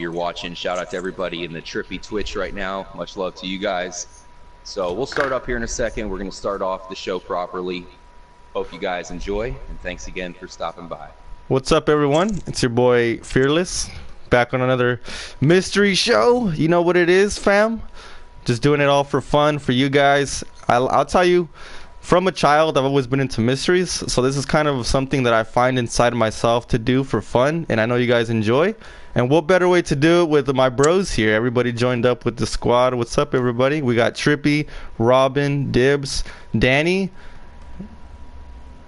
you're watching. Shout out to everybody in the trippy Twitch right now. Much love to you guys. So we'll start up here in a second. We're going to start off the show properly. Hope you guys enjoy, and thanks again for stopping by. What's up, everyone? It's your boy Fearless, back on another mystery show. You know what it is, fam? Just doing it all for fun for you guys. I'll tell you, from a child, I've always been into mysteries, so this is kind of something that I find inside myself to do for fun, and I know you guys enjoy. And what better way to do it with my bros here? Everybody joined up with the squad. What's up, everybody? We got Trippy, Robin, Dibs, Danny.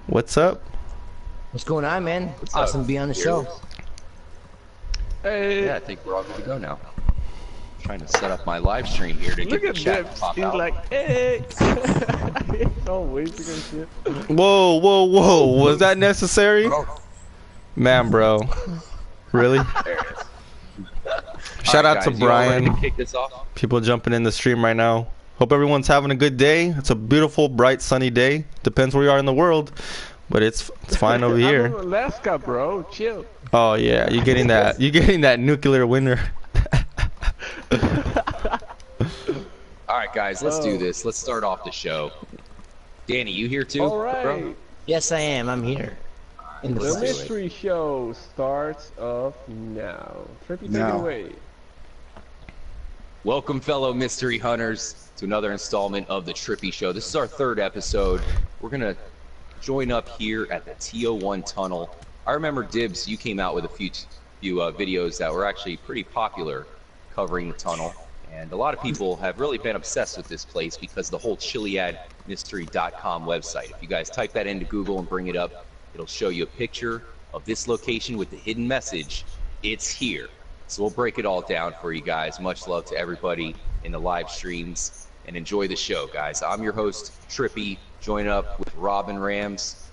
What's up? What's going on, man? What's awesome to be on the show. Hey. Yeah, I think we're all good to go now. I'm trying to set up my live stream here to get the chat to pop out. He's like, hey! He's always doing shit. Whoa, whoa, whoa. Was that necessary? Man, bro. Really? Shout out to Brian. Kick this off? People jumping in the stream right now. Hope everyone's having a good day. It's a beautiful, bright, sunny day. Depends where you are in the world, but it's fine over here. I'm in Alaska, bro. Chill. Oh yeah, you're getting that. You're getting that nuclear winter. All right, guys, let's do this. Let's start off the show. Danny, you here too? All right. Bro? Yes, I am. I'm here. In The mystery show starts off now. Trippy, take it away. Welcome, fellow mystery hunters, to another installment of the Trippy Show. This is our third episode. We're gonna join up here at the T1 tunnel. I remember, Dibs, you came out with a few videos that were actually pretty popular covering the tunnel, and a lot of people have really been obsessed with this place because the whole chilledmystery.com website. If you guys type that into Google and bring it up, it'll show you a picture of this location with the hidden message, "It's here." So we'll break it all down for you guys. Much love to everybody in the live streams, and enjoy the show, guys. I'm your host, Trippy. Join up with Robin Rams.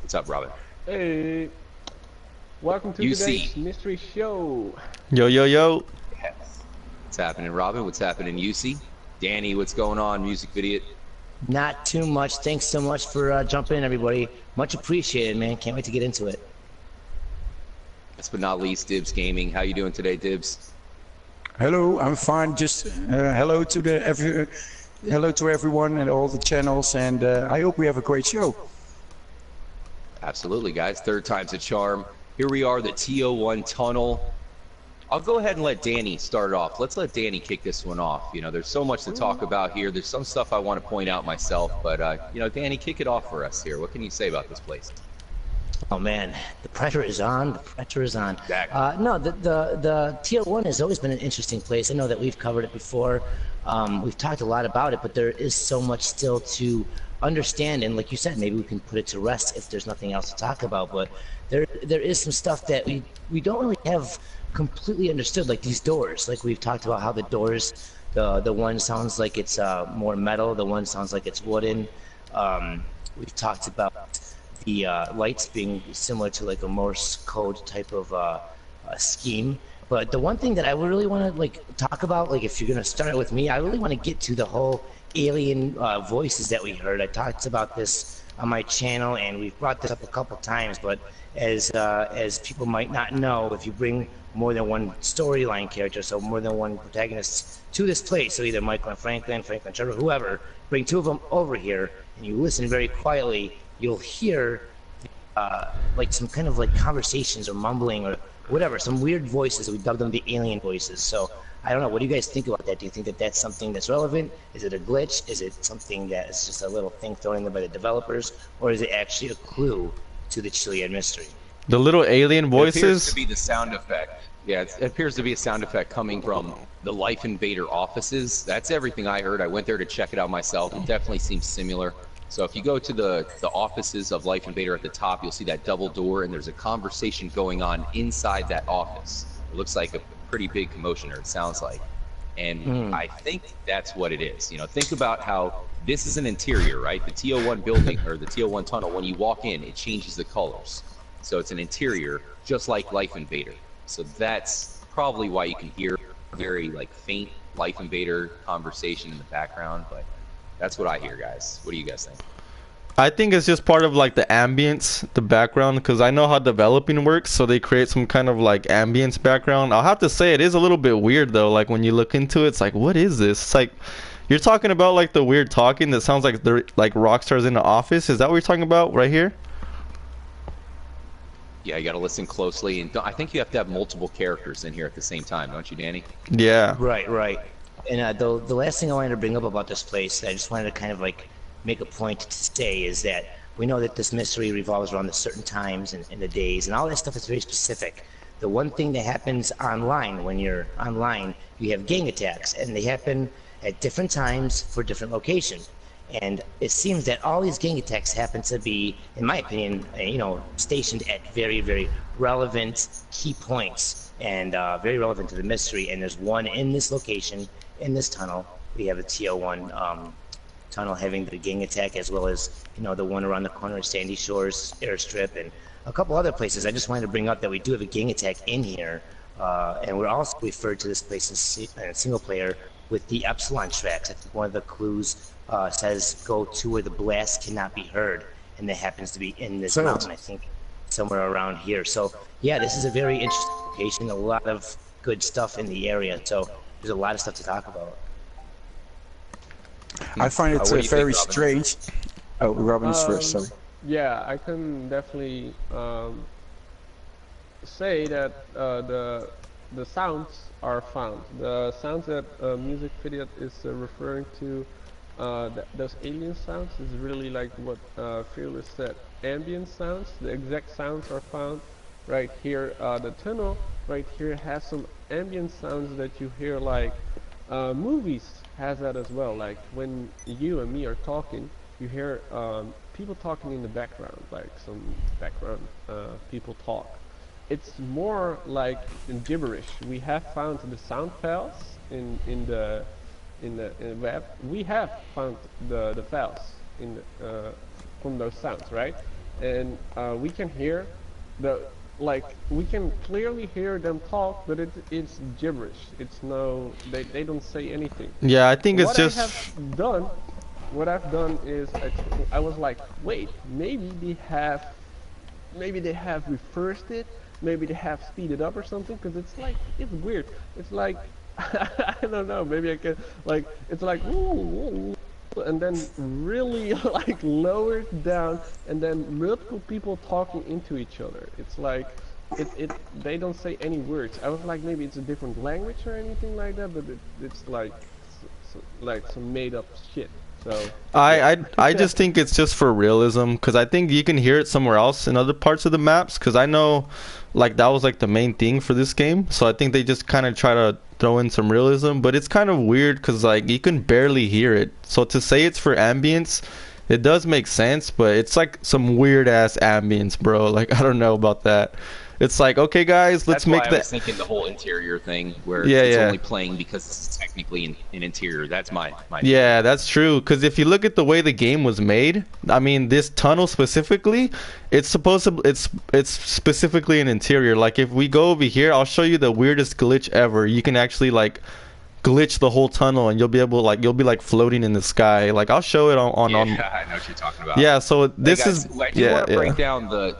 What's up, Robin? Hey. Welcome to today's mystery show. Yo, yo, yo. Yes. What's happening, Robin? What's happening, UC? Danny, what's going on? Music video? Not too much. Thanks so much for jumping in, everybody. Much appreciated, man. Can't wait to get into it. Last but not least, Dibs Gaming. How you doing today, Dibs? Hello, I'm fine. Just hello to everyone and all the channels, and I hope we have a great show. Absolutely, guys. Third time's a charm. Here we are, the T1 tunnel. I'll go ahead and let Danny start off. Let's let Danny kick this one off. You know, there's so much to talk about here. There's some stuff I want to point out myself, but you know, Danny, kick it off for us here. What can you say about this place? Oh man, the pressure is on. The pressure is on. Exactly. No, the T1 has always been an interesting place. I know that we've covered it before. We've talked a lot about it, but there is so much still to understand. And like you said, maybe we can put it to rest if there's nothing else to talk about. But there is some stuff that we don't really have completely understood, like these doors. Like we've talked about how the doors, the one sounds like it's more metal, the one sounds like it's wooden. We've talked about the lights being similar to like a Morse code type of scheme. But the one thing that I would really want to like talk about, like if you're gonna start with me, I really want to get to the whole alien voices that we heard. I talked about this on my channel, and we've brought this up a couple times. But as people might not know, if you bring more than one storyline character, so more than one protagonist to this place, so either Michael and Franklin Trevor, whoever, bring two of them over here, and you listen very quietly, you'll hear like some kind of like conversations or mumbling or whatever, some weird voices. We dub them the alien voices. So I don't know, what do you guys think about that? Do you think that that's something that's relevant? Is it a glitch? Is it something that is just a little thing thrown in there by the developers, or is it actually a clue to the Chilled mystery? The little alien voices? It appears to be the sound effect. Yeah, it appears to be a sound effect coming from the Life Invader offices. That's everything I heard. I went there to check it out myself. It definitely seems similar. So if you go to the offices of Life Invader at the top, you'll see that double door, and there's a conversation going on inside that office. It looks like a pretty big commotion, or it sounds like. And I think that's what it is. You know, think about how this is an interior, right? The T01 building, or the T01 tunnel, when you walk in, it changes the colors. So it's an interior, just like Life Invader. So that's probably why you can hear a very like faint Life Invader conversation in the background, but that's what I hear, guys. What do you guys think? I think it's just part of like the ambience, the background, because I know how developing works, so they create some kind of like ambience background. I'll have to say it is a little bit weird though. Like when you look into it, it's like, what is this? It's like you're talking about like the weird talking that sounds like they're like rock stars in the office. Is that what you're talking about right here? Yeah, you got to listen closely, and I think you have to have multiple characters in here at the same time, don't you, Danny? Yeah. Right, right. And the last thing I wanted to bring up about this place, I just wanted to kind of like make a point to say is that we know that this mystery revolves around the certain times and the days, and all that stuff is very specific. The one thing that happens online, when you're online, you have gang attacks, and they happen at different times for different locations. And it seems that all these gang attacks happen to be, in my opinion, stationed at very, very relevant key points and very relevant to the mystery. And there's one in this location, in this tunnel. We have a TO1 tunnel having the gang attack, as well as the one around the corner of Sandy Shores airstrip and a couple other places. I just wanted to bring up that we do have a gang attack in here, and we're also referred to this place in single player with the Epsilon tracks. I think one of the clues says go to where the blast cannot be heard, and that happens to be in this mountain, I think somewhere around here. So yeah, this is a very interesting location, a lot of good stuff in the area, so there's a lot of stuff to talk about. I find it very think, strange. Oh, Robin is first, sorry. Yeah, I can definitely say that the sounds are found. The sounds that Music Video is referring to, those alien sounds, is really like what Fearless said. Ambient sounds, the exact sounds are found right here. The tunnel right here has some ambient sounds that you hear, like movies has that as well. Like when you and me are talking, you hear people talking in the background, like some background people talk. It's more like gibberish. We have found the sound files in the web. We have found the files in from those sounds, right? And we can hear we can clearly hear them talk, but it's gibberish. It's they don't say anything. Yeah, I think it's What I've done is I was like, wait, maybe they have reversed it, maybe they have speeded up or something, because it's weird. It's like I don't know, maybe I can it's like ooh, and then really like lowered down, and then multiple people talking into each other. It's like they don't say any words. I was like, maybe it's a different language or anything like that, but it's like some made up shit. So I just think it's just for realism, because I think you can hear it somewhere else in other parts of the maps, because I know like that was like the main thing for this game, so I think they just kind of try to throw in some realism, but it's kind of weird because like you can barely hear it. So to say it's for ambience, it does make sense, but it's like some weird ass ambience, bro. Like I don't know about that. It's like, okay guys, let's make that. I was thinking the whole interior thing where it's only playing because it's technically an interior. That's my yeah, that's true, because if you look at the way the game was made, I mean this tunnel specifically, it's specifically an interior. Like if we go over here, I'll show you the weirdest glitch ever. You can actually like glitch the whole tunnel, and you'll be floating in the sky. Like I'll show it on I know what you're talking about. Yeah, so this let's break down the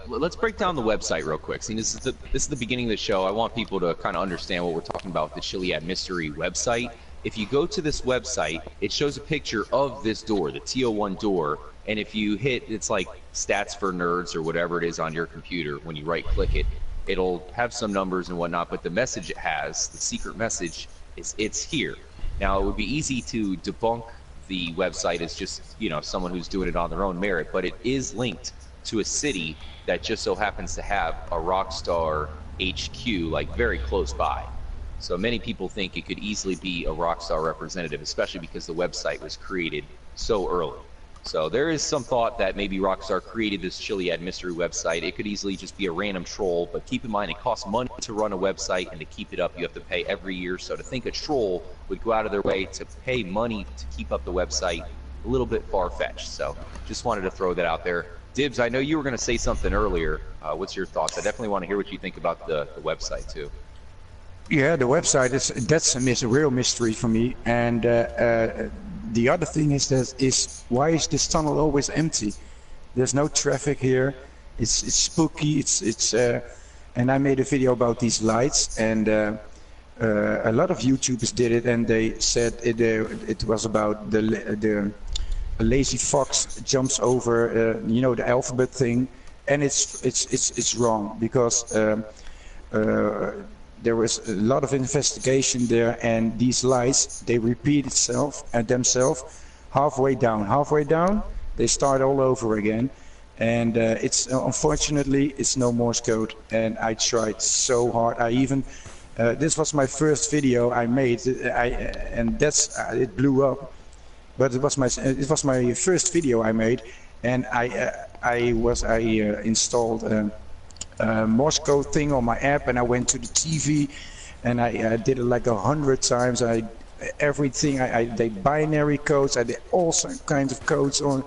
website real quick. See, this is the beginning of the show. I want people to kind of understand what we're talking about with the Chillest Mystery website. If you go to this website, it shows a picture of this door, the TO1 door, and if you hit, it's like stats for nerds or whatever it is on your computer. When you right click it, it'll have some numbers and whatnot, but the message it has, the secret message, it's here. Now, it would be easy to debunk the website as just someone who's doing it on their own merit, but it is linked to a city that just so happens to have a Rockstar HQ like very close by. So many people think it could easily be a Rockstar representative, especially because the website was created so early. So there is some thought that maybe Rockstar created this Chillest Mystery website. It could easily just be a random troll, but keep in mind it costs money to run a website, and to keep it up you have to pay every year. So to think a troll would go out of their way to pay money to keep up the website, a little bit far-fetched. So just wanted to throw that out there. Dibs, I know you were going to say something earlier. What's your thoughts? I definitely want to hear what you think about the website too. Yeah, the website that's a real mystery for me. And the other thing is why is this tunnel always empty? There's no traffic here. It's spooky. And I made a video about these lights, and a lot of YouTubers did it, and they said it was about the a lazy fox jumps over, you know, the alphabet thing, and it's wrong, because there was a lot of investigation there, and these lights, they repeat itself and themselves halfway down, they start all over again, and it's unfortunately it's no Morse code, and I tried so hard. I even this was my first video I made, and that's it blew up. But it was my first video I made, and I installed a Morse code thing on my app, and I went to the TV, and I did it like 100 times. Everything. I did binary codes. I did all kinds of codes on.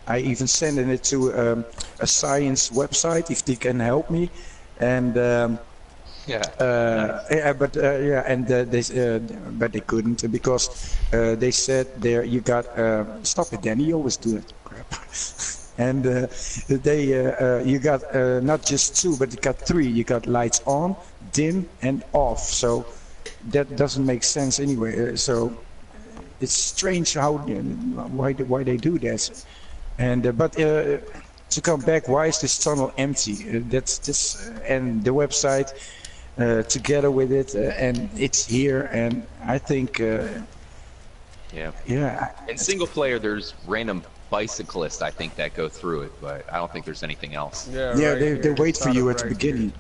I even sent it to a science website if they can help me, and. But they couldn't, because they said there you got stop it, Danny. You always do that crap. And you got not just 2, but you got 3. You got lights on, dim, and off. So that doesn't make sense anyway. So it's strange how why they do that. And to come back, why is this tunnel empty? That's this, and the website. Together with it, and it's here, and I think in single player there's random bicyclists, I think, that go through it, but I don't think there's anything else. They wait for you at the beginning.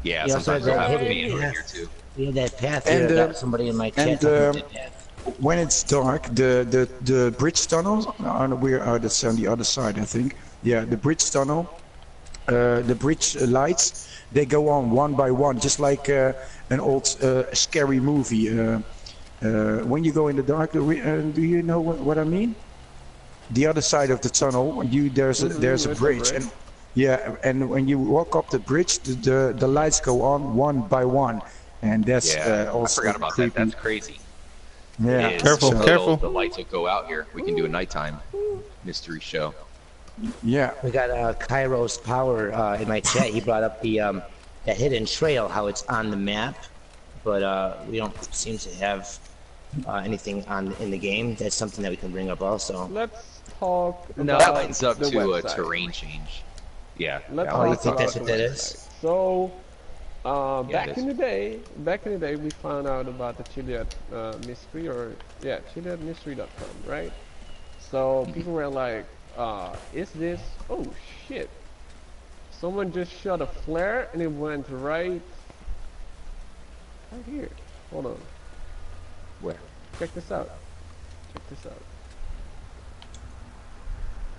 Yeah, sometimes they'll have a fan over here too. We had that path here. I got somebody in my chat. When it's dark, the bridge tunnel, that's on the other side, I think. Yeah, the bridge tunnel, the bridge lights, they go on one by one, just like an old scary movie. When you go in the dark, do you know what I mean? The other side of the tunnel, there's a bridge, and and when you walk up the bridge, the lights go on one by one, and that's also I forgot about creepy. that. That's crazy. Yeah, careful. The lights will go out here. We can do a nighttime mystery show. Yeah. We got Kairos Power in my chat. He brought up the that hidden trail, how it's on the map, but we don't seem to have anything in the game. That's something that we can bring up also. Let's talk about that lines up the to website. a terrain change. Yeah. You think that's what that is? So, back in the day, we found out about the Chillest mystery, chilledmystery.com, right? So people were like, is this? Oh shit! Someone just shot a flare and it went right here. Hold on. Where? Check this out.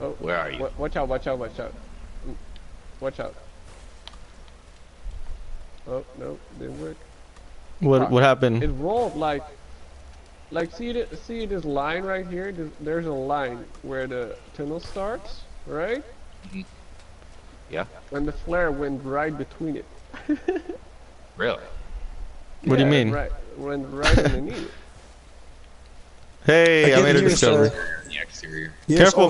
Oh, where are you? Watch out! Watch out! Oh no, didn't work. What happened? It rolled like see this line right here. There's a line where the tunnel starts, right? Mm-hmm. Yeah. And the flare went right between it. Really? What do you mean? Went right underneath it. Hey, I made a discovery. The exterior. Careful!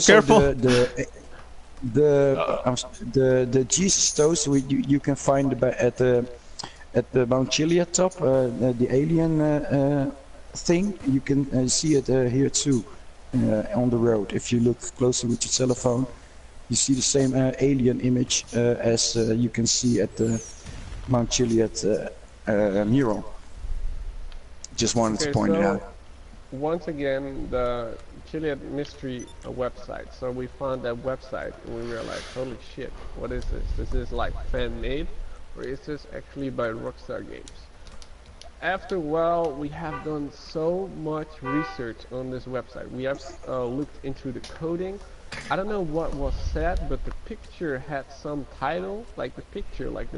The Jesus toast you can find at the Mount Chiliad top, the alien thing. You can see it here too, on the road. If you look closely with your telephone, you see the same alien image as you can see at the Mount Chiliad mural. Just wanted to point it out. Once again, the Chillest mystery website. So we found that website and we were like, holy shit, what is this? This is like fan-made, or is this actually by Rockstar Games? After a while, we have done so much research on this website. We have looked into the coding. I don't know what was said, but the picture had some title, like the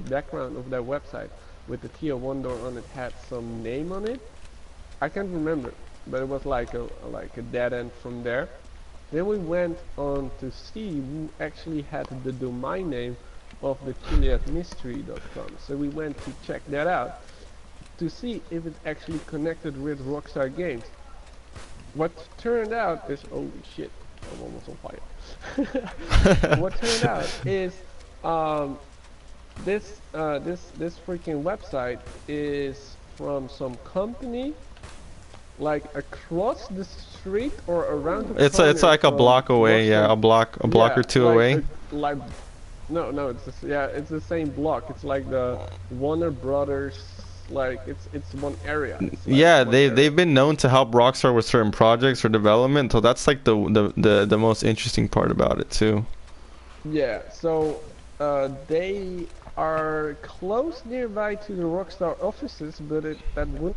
background of that website with the T1 door on it had some name on it. I can't remember, but it was like a dead end from there. Then we went on to see who actually had the domain name of the chilledmystery.com. So we went to check that out to see if it's actually connected with Rockstar Games. What turned out is, holy shit, I'm almost on fire. What turned out is this freaking website is from some company like across the street or around the corner. It's like a block away, Rockstar. yeah, a block or two away. Like no, it's the same block. It's like the Warner Brothers. Like it's one area. It's like Yeah, one area. they've been known to help Rockstar with certain projects or development, so that's like the most interesting part about it too. Yeah, so they are close nearby to the Rockstar offices, but that wouldn't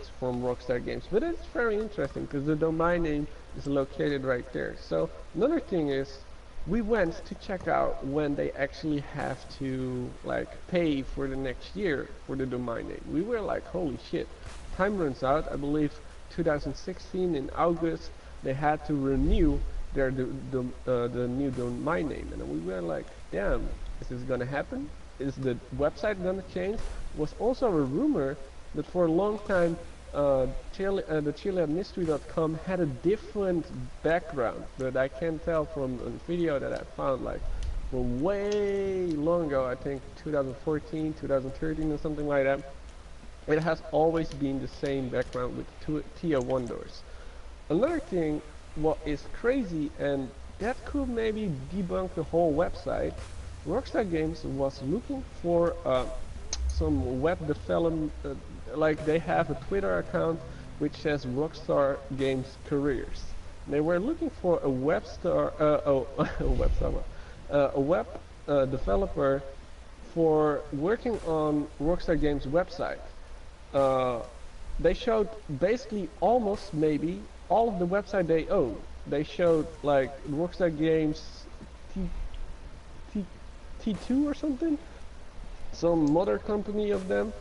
is from Rockstar Games. But it's very interesting because the domain name is located right there. So another thing is, we went to check out when they actually have to like pay for the next year for the domain name. We were like, holy shit, time runs out. I believe 2016 in August they had to renew their the new domain name, and we were like, damn, is this gonna happen? Is the website gonna change? Was also a rumor that for a long time the Chillest.mystery.com had a different background, but I can tell from a video that I found like from way long ago, I think 2014, 2013 or something like that. It has always been the same background with Tier 1 doors. Another thing, what is crazy, and that could maybe debunk the whole website, Rockstar Games was looking for some web development, like they have a Twitter account which says Rockstar Games Careers. They were looking for a web developer for working on Rockstar Games website. They showed basically almost maybe all of the website they own. They showed like Rockstar Games T2 or something, some mother company of them,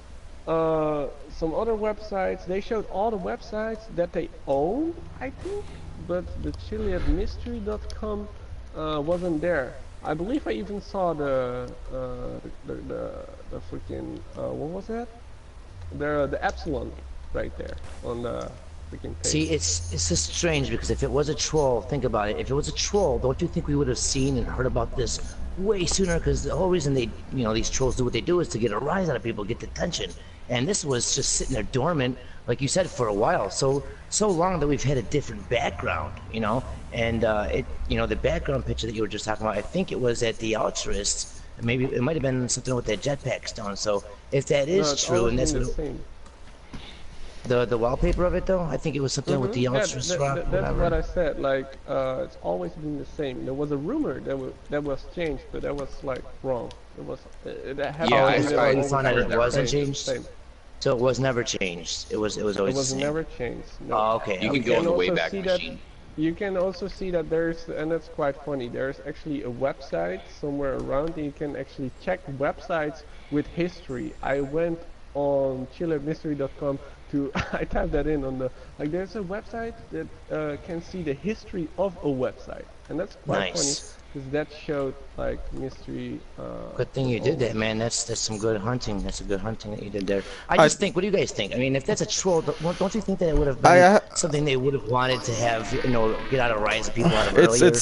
some other websites. They showed all the websites that they own, I think, but the Chillest.mystery.com wasn't there. I believe I even saw the freaking what was that? The Epsilon right there on the freaking page. See, it's just strange because if it was a troll, think about it. If it was a troll, don't you think we would have seen and heard about this way sooner? Because the whole reason they, these trolls do what they do is to get a rise out of people, get attention. And this was just sitting there dormant, like you said, for a while. So long that we've had a different background, And the background picture that you were just talking about, I think it was at the Altruist. Maybe it might have been something with that jetpack stone. So if that is true, and that's the wallpaper of it, though, I think it was something with the Altruist rock. That's what I said. Like it's always been the same. There was a rumor that was changed, but that was like wrong. It was that happened. Yeah, I found out it wasn't changed. Same. So it was never changed. It was always It the was same. never changed. No. Oh, okay. You can okay. go on the also Wayback see that- Machine. You can also see that there's, and that's quite funny, there's actually a website somewhere around and you can actually check websites with history. I went on chillestmystery.com to, I typed that in on there's a website that can see the history of a website. And that's quite Nice. funny, because that showed like mystery. Good thing you did that, man. That's some good hunting. That's a good hunting that you did there. I just think, what do you guys think? I mean, if that's a troll, don't you think that it would have been something they would have wanted to have, get out of rise of people out of earlier?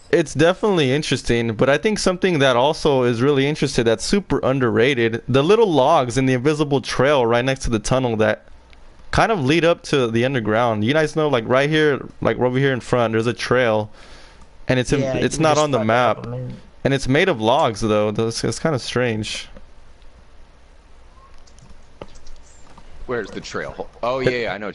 It's definitely interesting, but I think something that also is really interesting that's super underrated, the little logs in the invisible trail right next to the tunnel that kind of lead up to the underground. You guys know, like right here, like over here in front, there's a trail. And it's not on the map, and it's made of logs though. It's kind of strange. Where's the trail? Oh yeah, I know.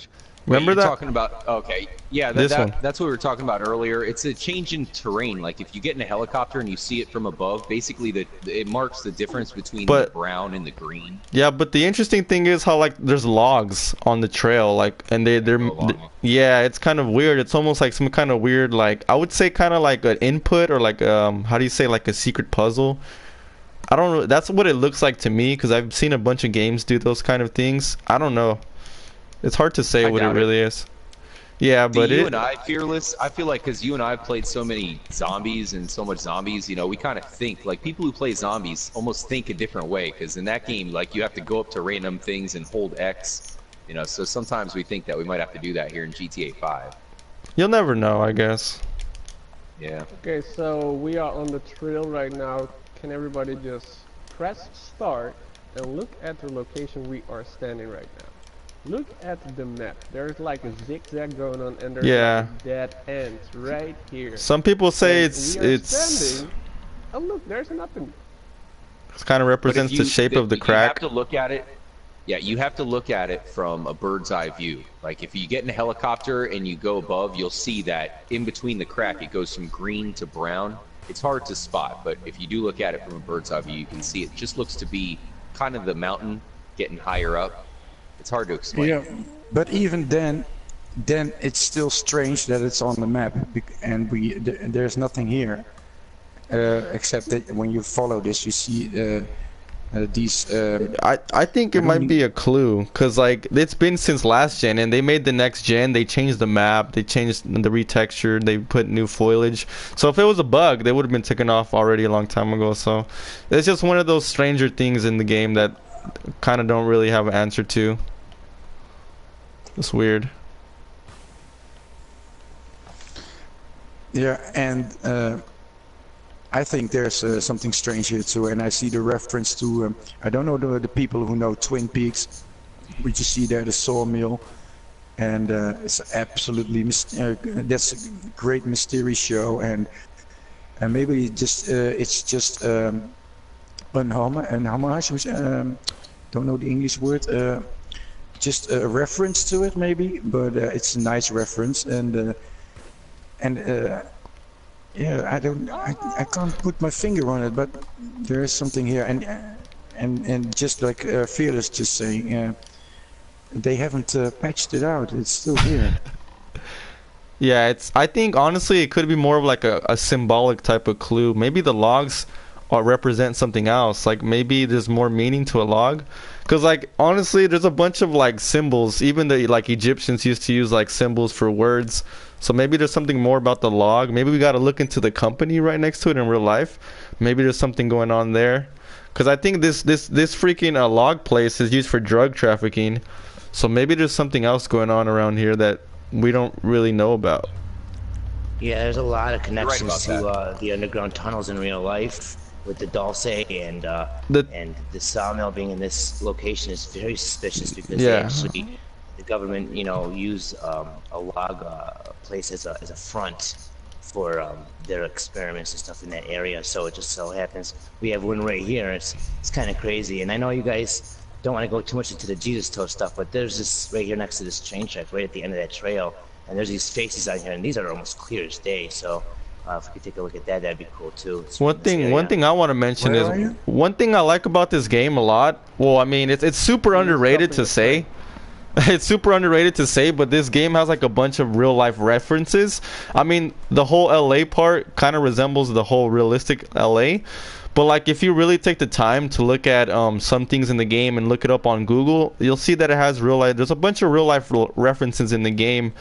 Remember that? Talking about? Okay, yeah, This one. that's what we were talking about earlier. It's a change in terrain. Like if you get in a helicopter and you see it from above, basically it marks the difference between the brown and the green. Yeah, but the interesting thing is how like there's logs on the trail, like, and yeah, it's kind of weird. It's almost like some kind of weird, like I would say kind of like an input or like how do you say, like a secret puzzle. I don't know. That's what it looks like to me because I've seen a bunch of games do those kind of things. I don't know. It's hard to say what it really is. Yeah, but you and I, Fearless, I feel like because you and I have played so many zombies and so much zombies, we kind of think, like people who play zombies almost think a different way because in that game, like you have to go up to random things and hold X You know, so sometimes we think that we might have to do that here in GTA 5. You'll never know, I guess. Yeah. Okay, so we are on the trail right now. Can everybody just press start and look at the location we are standing right now? Look at the map. There's like a zigzag going on, and there's like a dead end right here. Some people say And it's we are standing. Oh look, there's nothing. it kind of represents the shape of the You crack. have to look at it. Yeah, you have to look at it from a bird's eye view. Like if you get in a helicopter and you go above, you'll see that in between the crack, it goes from green to brown. It's hard to spot, but if you do look at it from a bird's eye view, you can see it just looks to be kind of the mountain getting higher up. It's hard to explain. Yeah, but even then it's still strange that it's on the map, and there's nothing here except that when you follow this, you see these. I think it might be a clue, because like it's been since last gen, and they made the next gen. They changed the map, they changed the retexture, they put new foliage. So if it was a bug, they would have been taken off already a long time ago. So it's just one of those stranger things in the game that kind of don't really have an answer to. It's weird. Yeah, and I think there's something strange here too, and I see the reference to I don't know the people who know Twin Peaks. We just see there the sawmill, and it's absolutely that's a great mystery show, and maybe just it's just an homage. Don't know the English word. Just a reference to it, maybe, but it's a nice reference, and yeah, I can't put my finger on it, but there is something here, and just like Fearless just saying, they haven't patched it out. It's still here. Yeah, I think honestly it could be more of like a symbolic type of clue. Maybe the logs represent something else. Like maybe there's more meaning to a log. Because like honestly there's a bunch of like symbols. Even the like Egyptians used to use like symbols for words. So maybe there's something more about the log. Maybe we got to look into the company right next to it in real life. Maybe there's something going on there. Because I think this freaking log place is used for drug trafficking. So maybe there's something else going on around here that we don't really know about. Yeah, there's a lot of connections right to the underground tunnels in real life, with the Dulce and the sawmill being in this location is very suspicious, because they actually, the government, you know, use a log place as a front for their experiments and stuff in that area. So it just so happens we have one right here. It's kind of crazy, and I know you guys don't want to go too much into the Jesus toe stuff, but there's this right here next to this train track, right at the end of that trail, and there's these faces out here, and these are almost clear as day. So if we could take a look at that, that'd be cool too. One thing I want to mention is one thing I like about this game a lot. Well, I mean, it's super underrated to say. It's super underrated to say, but this game has like a bunch of real life references. I mean, the whole LA part kind of resembles the whole realistic LA. But like if you really take the time to look at some things in the game and look it up on Google, you'll see that it has real life. There's a bunch of real life references in the game.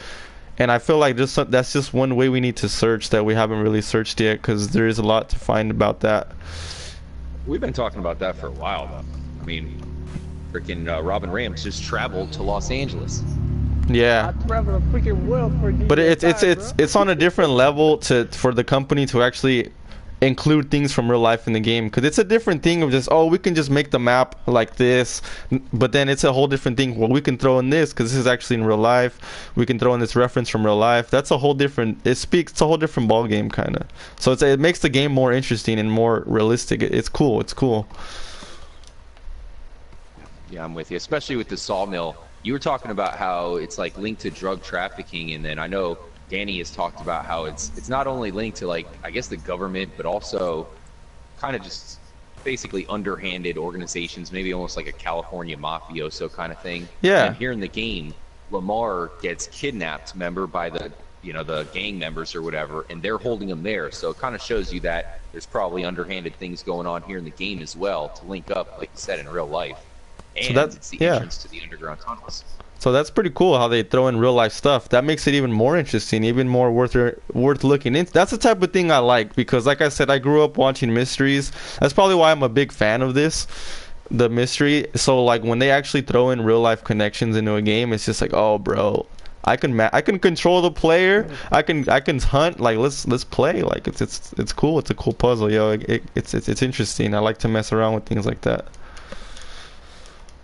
And I feel like that's just one way we need to search that we haven't really searched yet, because there is a lot to find about that. We've been talking about that for a while, though. I mean, freaking Robin Rams just traveled to Los Angeles. Yeah. I travel a freaking world for But it's on a different level for the company to actually include things from real life in the game, because it's a different thing of just, oh, we can just make the map like this, but then it's a whole different thing. Well, we can throw in this because this is actually in real life. We can throw in this reference from real life. That's a whole different. It's a whole different ball game, kind of. So it makes the game more interesting and more realistic. It's cool. It's cool. Yeah, I'm with you, especially with the sawmill. You were talking about how it's like linked to drug trafficking, and then I know Danny has talked about how it's not only linked to, like, I guess the government, but also kind of just basically underhanded organizations, maybe almost like a California mafioso kind of thing. Yeah. And here in the game, Lamar gets kidnapped, remember, by the gang members or whatever, and they're holding him there. So it kind of shows you that there's probably underhanded things going on here in the game as well to link up, like you said, in real life. And so it's the entrance to the underground tunnels. So that's pretty cool how they throw in real life stuff. That makes it even more interesting, even more worth looking into. That's the type of thing I like, because like I said, I grew up watching mysteries. That's probably why I'm a big fan of this. the mystery. So like when they actually throw in real life connections into a game, it's just like, oh, bro, I can control the player. I can hunt. Like let's play. Like it's cool. It's a cool puzzle, yo. It's interesting. I like to mess around with things like that.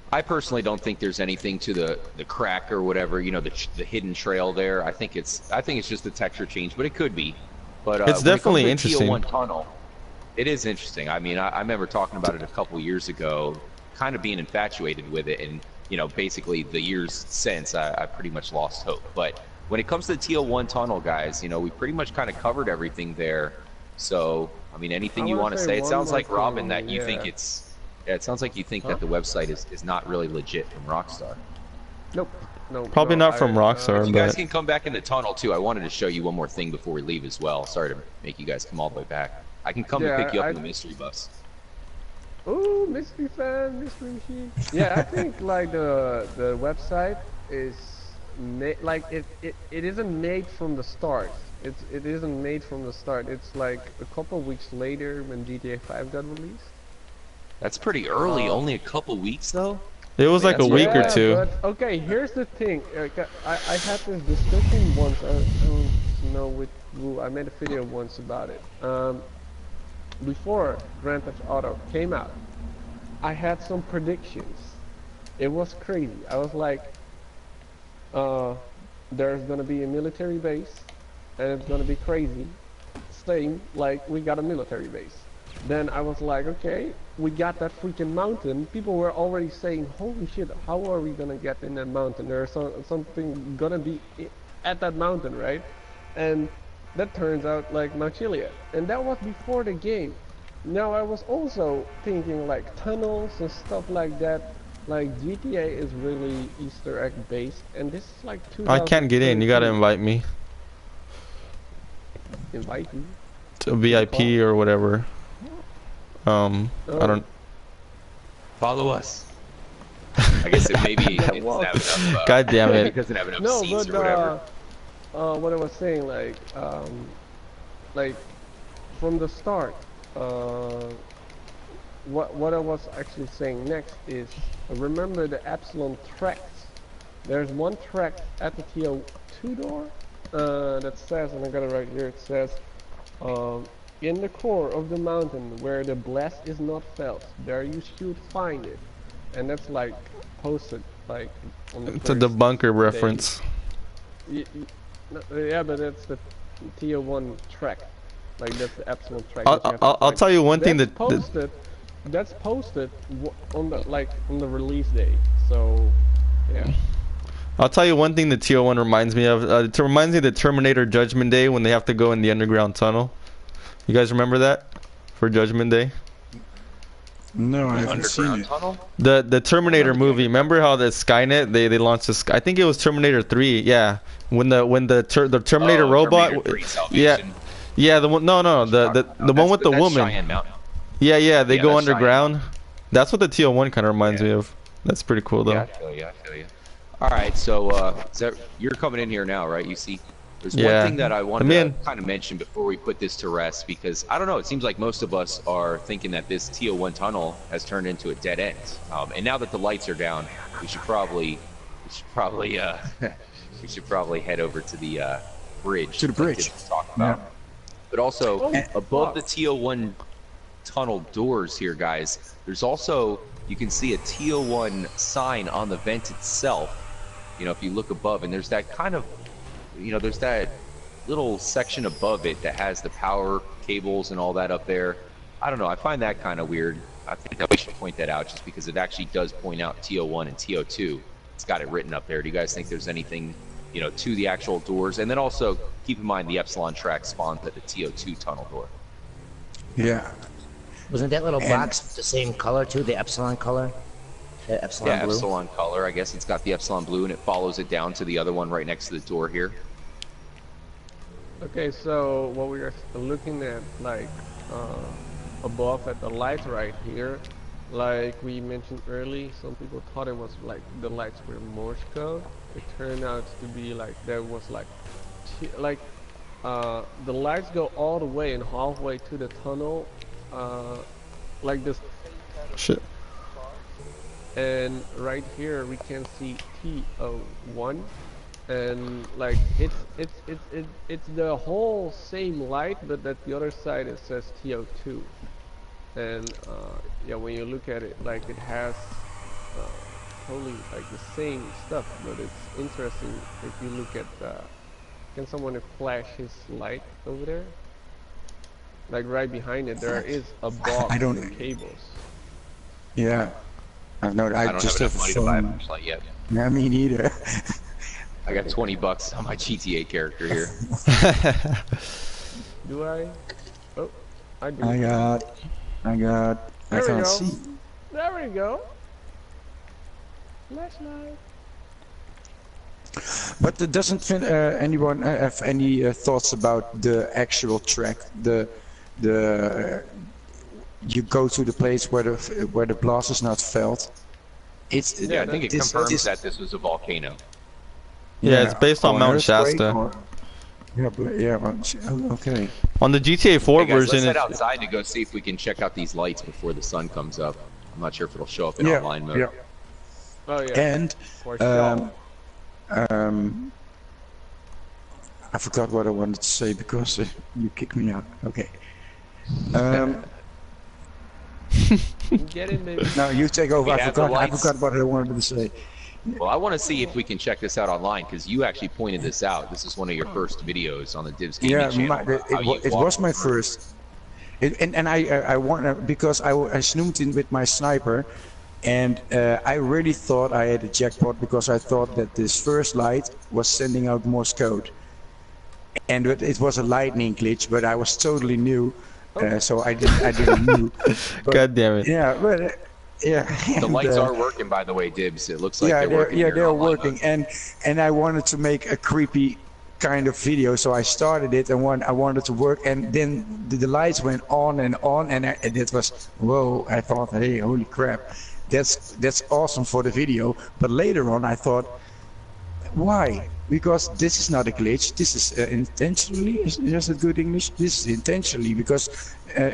I personally don't think there's anything to the crack or whatever, you know, the hidden trail there. I think it's just the texture change, but it could be. But It's definitely when it comes to interesting. T1 tunnel, it is interesting. I mean, I remember talking about it a couple years ago, kind of being infatuated with it, and you know, basically the years since, I pretty much lost hope. But when it comes to the T1 tunnel, guys, you know, we pretty much kind of covered everything there. So, I mean, anything you want to say? It sounds like, Robin, that you think it's. Yeah, it sounds like you think that the website is not really legit from Rockstar. Nope. No. Probably not from Rockstar, You but guys can come back in the tunnel too. I wanted to show you one more thing before we leave as well. Sorry to make you guys come all the way back. I can come to pick you up in the mystery bus. Ooh, mystery fan, mystery machine. Yeah, I think like the website is like it isn't made from the start. It isn't made from the start. It's like a couple weeks later when GTA 5 got released. That's pretty early. Only a couple weeks though. it was like a week or two. But, okay, here's the thing. I had this discussion once. I don't know with who. I made a video once about it. Before Grand Theft Auto came out, I had some predictions. It was crazy. I was like, there's gonna be a military base, and it's gonna be crazy. Same like we got a military base. Then I was like, okay, we got that freaking mountain. People were already saying, holy shit, how are we gonna get in that mountain? There's something gonna be at that mountain, right? And that turns out like Chillest. And that was before the game. Now I was also thinking like tunnels and stuff like that. Like GTA is really Easter egg based, and this is like 2000. I can't get in. You gotta invite me Invite you. to VIP or whatever. I don't. Follow us. I guess it maybe it doesn't have enough. God damn Maybe it. it doesn't have enough No, seats but or whatever. what I was saying, like from the start, what I was actually saying next is, remember the Epsilon tracks. There's one track at the TO2 door that says, and I got it right here. It says, in the core of the mountain where the blast is not felt, there you should find it. And that's like posted like on the It's a first debunker day. reference. Yeah, but it's the tier 1 track. Like that's the Epsilon track. I'll tell you one thing that's that posted. That's posted on the release day. So yeah. I'll tell you one thing the TO1 reminds me of. It reminds me of the Terminator Judgment Day when they have to go in the underground tunnel. You guys remember that for Judgment Day? No, I haven't seen it. Tunnel? The Terminator movie. Remember how the Skynet they launched this? I think it was Terminator 3. Yeah, when the Terminator robot. Terminator 3 Yeah, Salvation. yeah. The one. No. The one with the woman. Cheyenne Mountain. Yeah. They Yeah, go that's underground. That's what the TO1 kind of reminds me of. That's pretty cool though. Yeah, I feel you. All right, so you're coming in here now, right? You see, there's Yeah. one thing that I wanted I'm in. to kind of mention before we put this to rest, because I don't know, it seems like most of us are thinking that this TO1 tunnel has turned into a dead end. And now that the lights are down, we should probably we should probably head over to the bridge. To the like bridge. Dibs was talking about. Yeah. But also Oh, above fuck. the TO1 tunnel doors here, guys, there's also, you can see a TO1 sign on the vent itself. You know, if you look above, and there's that kind of, you know, there's that little section above it that has the power cables and all that up there. I don't know, I find that kind of weird. I think that we should point that out just because it actually does point out TO1 and TO2. It's got it written up there. Do you guys think there's anything, you know, to the actual doors? And then also keep in mind the Epsilon track spawns at the TO2 tunnel door. Yeah. Wasn't that little box the same color too? The Epsilon color? The Epsilon Yeah, blue? Epsilon color. I guess it's got the Epsilon blue and it follows it down to the other one right next to the door here. Okay, so what we are looking at, like above at the light right here, like we mentioned early, some people thought it was like the lights were Morse code. It turned out to be like there was like the lights go all the way and halfway to the tunnel, like this. Shit. and right here we can see TO1, and like it's the whole same light, but at the other side it says TO2. And yeah, when you look at it, like it has uh, totally like the same stuff, but it's interesting if you look at can someone flash his light over there? Like right behind it, there is a box I don't. with cables. Yeah. I know. I I don't just have have enough a money to buy a phone. flashlight yet. Yeah, me neither. I got $20 on my GTA character here. Do I? Oh, I do. I There we can't go. see. There we go. Flashlight. But doesn't anyone have any thoughts about the actual track? You go to the place where the blast is not felt. It's Yeah, I think it this- confirms this- that this was a volcano. Yeah, it's based on or Mount an earthquake Shasta. Okay. On the GTA 4 Hey guys, version, let's head it's, outside to go see if we can check out these lights before the sun comes up. I'm not sure if it'll show up in Yeah, online mode. yeah. Oh yeah. And For sure. I forgot what I wanted to say because you kicked me out. Okay. Um, Get in, baby. no, you take over. We I have the forgot. I lights. forgot what I wanted to say. Well, I want to see if we can check this out online because you actually pointed this out. This is one of your first videos on the Dibs Gaming Yeah, channel. it was my first. And I want because I snooped in with my sniper, and I really thought I had a jackpot because I thought that this first light was sending out Morse code, and it was a lightning glitch, but I was totally new, so I didn't know. But, God damn it. Yeah, but yeah. The and, lights are working, by the way, Dibs. It looks like yeah, they're working. they're working, and I wanted to make a creepy kind of video, so I started it and I wanted to work, and then the lights went on, and it was whoa. I thought, hey, holy crap, that's awesome for the video. But later on, I thought, why? Because this is not a glitch. This is intentionally. Is that good English? This is intentionally because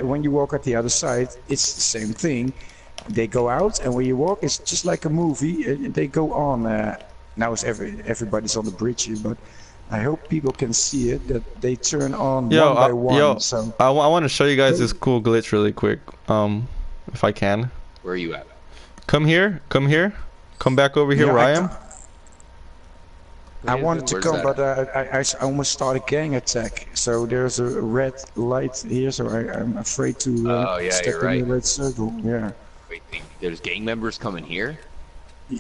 when you walk at the other side, it's the same thing. They go out, and when you walk, it's just like a movie. They go on. Now it's everybody's on the bridge here, but I hope people can see it, that they turn on one by one. So I want to show you guys this cool glitch really quick, if I can. Where are you at? Come here, come back over here Yeah, where I am. I wanted to Where's come, that but I almost started a gang attack. So there's a red light here, so I'm afraid to Oh, yeah, step you're in right. the red circle. Yeah. Wait, there's gang members coming here?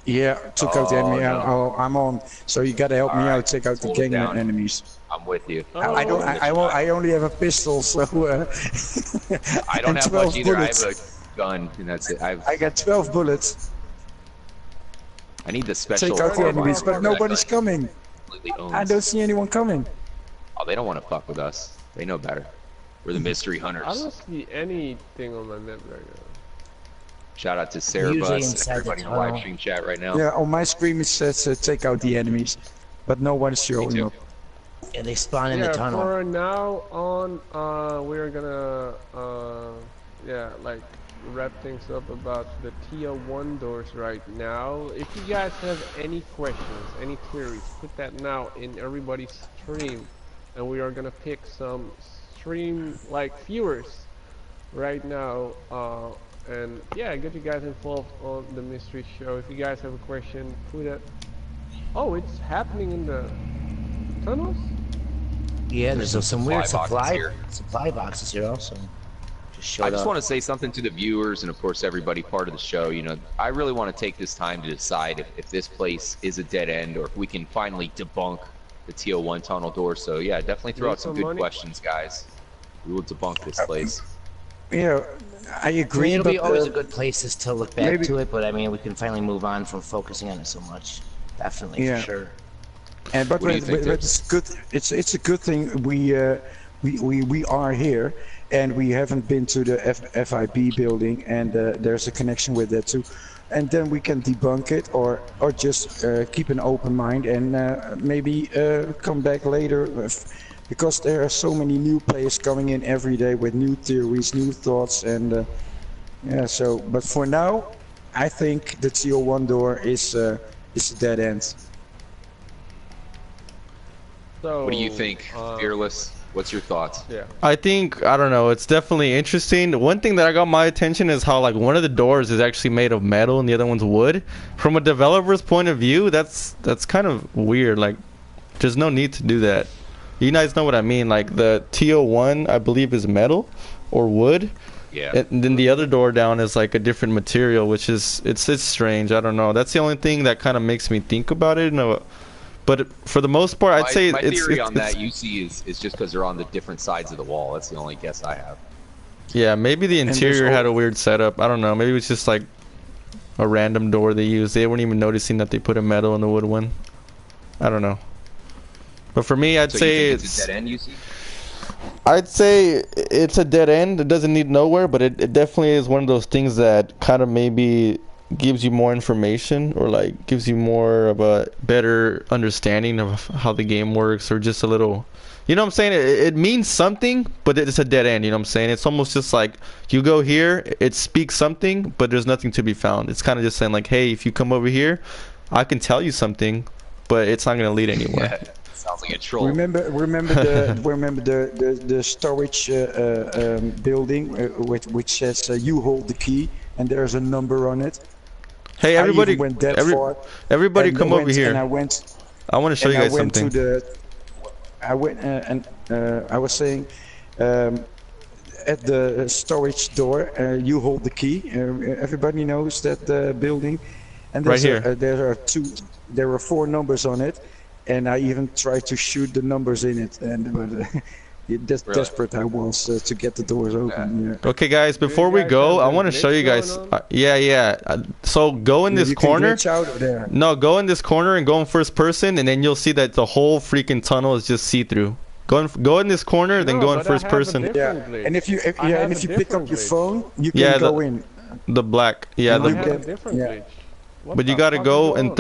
Yeah, took out the enemy. no. I'm on. So you gotta help me Alright, out, take out the hold it gang down. enemies. I'm with you. I don't. I only have a pistol, so. I don't and have 12 much either. bullets. I have a gun, and that's it. I got 12 bullets. I need the special. Take out the carbine enemies, but that nobody's I coming. completely owns. I don't see anyone coming. Oh, they don't want to fuck with us. They know better. We're the mystery I hunters. don't see anything on my map right now. Shout out to Usually Cerebus, inside the everybody in the tunnel. live stream chat right now. Yeah, on my screen it says take out the enemies, but no one's showing too. up. Yeah, they spawn in Yeah, the tunnel. for now on, we're gonna, yeah, like wrap things up about the Tier 1 doors right now. If you guys have any questions, any queries, put that now in everybody's stream, and we are gonna pick some stream like viewers right now. And yeah, get you guys involved on the mystery show. If you guys have a question, put it. Oh, it's happening in the tunnels? Yeah, there's some weird supply boxes supply here. supply boxes here also. Just showed I just up. want to say something to the viewers and, of course, everybody part of the show. You know, I really want to take this time to decide if this place is a dead end or if we can finally debunk the TO1 tunnel door. So, yeah, definitely throw Need out some some good money? questions, guys. We will debunk this place. Yeah, I I mean, agree, it'll but be always a good place to look back maybe- to it, but I mean, we can finally move on from focusing on it so much. Definitely, Yeah. for sure. and but What do you think, but Tibbs? it's good. It's a good thing we are here, and we haven't been to the FIB building, and there's a connection with that too. And then we can debunk it, or just keep an open mind, and maybe come back later. Because there are so many new players coming in every day with new theories, new thoughts, and yeah. So, but for now, I think the TO1 door is a dead end. So What do you think, Fearless? What's your thoughts? Yeah. I think, I don't know, it's definitely interesting. One thing that got my attention is how like one of the doors is actually made of metal and the other one's wood. From a developer's point of view, that's kind of weird. Like, there's no need to do that. You guys know what I mean? Like the TO1, I believe, is metal or wood. Yeah. And then the other door down is like a different material, which is it's strange. I don't know. That's the only thing that kind of makes me think about it. But for the most part, I'd say my it's theory on that UC is just because they're on the different sides of the wall. That's the only guess I have. yeah, maybe the interior had a weird setup. I don't know. Maybe it was just like a random door they used. They weren't even noticing that they put a metal in the wood one. I don't know. But for me, I'd say it's a dead end, UC? I'd say it's a dead end. It doesn't lead nowhere, but it definitely is one of those things that kind of maybe gives you more information or like gives you more of a better understanding of how the game works, or just a little, you know what I'm saying? It means something, but it's a dead end, you know what I'm saying? It's almost just like you go here, it speaks something, but there's nothing to be found. It's kind of just saying like, hey, if you come over here, I can tell you something, but it's not going to lead anywhere. Yeah, sounds like a troll. Remember the storage building which says you hold the key and there's a number on it. Hey, everybody, went that far, everybody come over here. And I want to show you guys something. I was saying at the storage door, you hold the key. Everybody knows that building, and right here. There are 4 numbers on it, and I even tried to shoot the numbers in it, and desperate I was to get the doors open. Yeah. Okay, guys, before we go, I want to show you guys. So go in this corner. No, go in this corner and go in first person, and then you'll see that the whole freaking tunnel is just see-through. Go in this corner, then go in first person. Yeah, and if you pick up your phone, you can go in. The black, yeah. But you gotta go in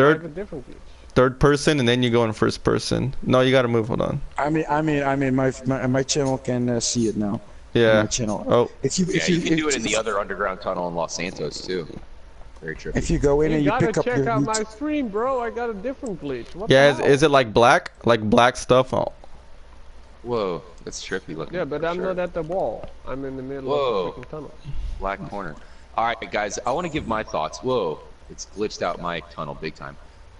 third person, and then you go in first person. No, you gotta move. Hold on. I mean, my channel can see it now. Yeah. My channel. Oh. You can do it in the other underground tunnel in Los Santos too. Very trippy. If you go in and you pick up your. You gotta check out my stream, bro. I got a different glitch. What is it like black stuff? Oh. Whoa, that's trippy looking. Yeah, but I'm not at the wall. I'm in the middle of the freaking tunnel. Black corner. All right, guys, I want to give my thoughts. Whoa, it's glitched out my tunnel big time.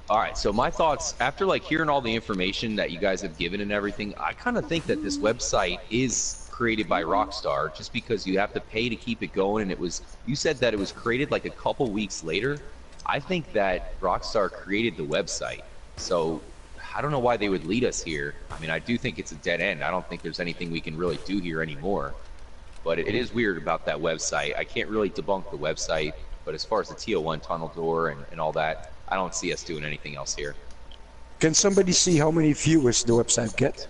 All right, so my thoughts after like hearing all the information that you guys have given and everything, I kind of think that this website is created by Rockstar just because you have to pay to keep it going, and you said that it was created like a couple weeks later. I think that Rockstar created the website, so I don't know why they would lead us here. I mean, I do think it's a dead end. I don't think there's anything we can really do here anymore, but it is weird about that website. I can't really debunk the website, but as far as the TO1 tunnel door and all that, I don't see us doing anything else here. Can somebody see how many viewers the website gets?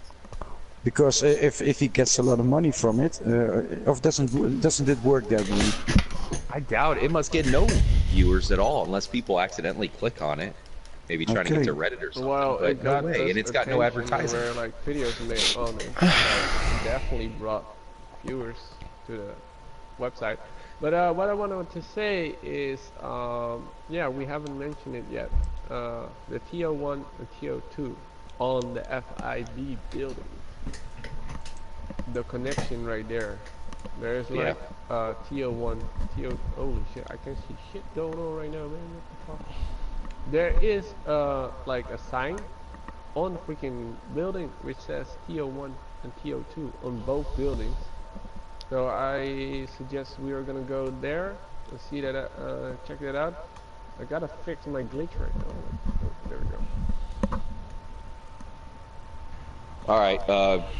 Because if he gets a lot of money from it, or doesn't it work that way? I doubt it. It must get no viewers at all unless people accidentally click on it. Maybe trying to get to Reddit or something. Well, but no way, and it's got no advertising. Where, like, videos made on it definitely brought viewers to the website. But what I wanted to say is, yeah, we haven't mentioned it yet. The TO1 and TO2 on the FIB building. The connection right there. There's like TO1, holy shit, I can see shit going on right now, man. What the fuck? There is like a sign on the freaking building which says TO1 and TO2 on both buildings. So I suggest we are gonna go there and see that, check that out. I gotta fix my glitch right now. Oh, there we go. All right,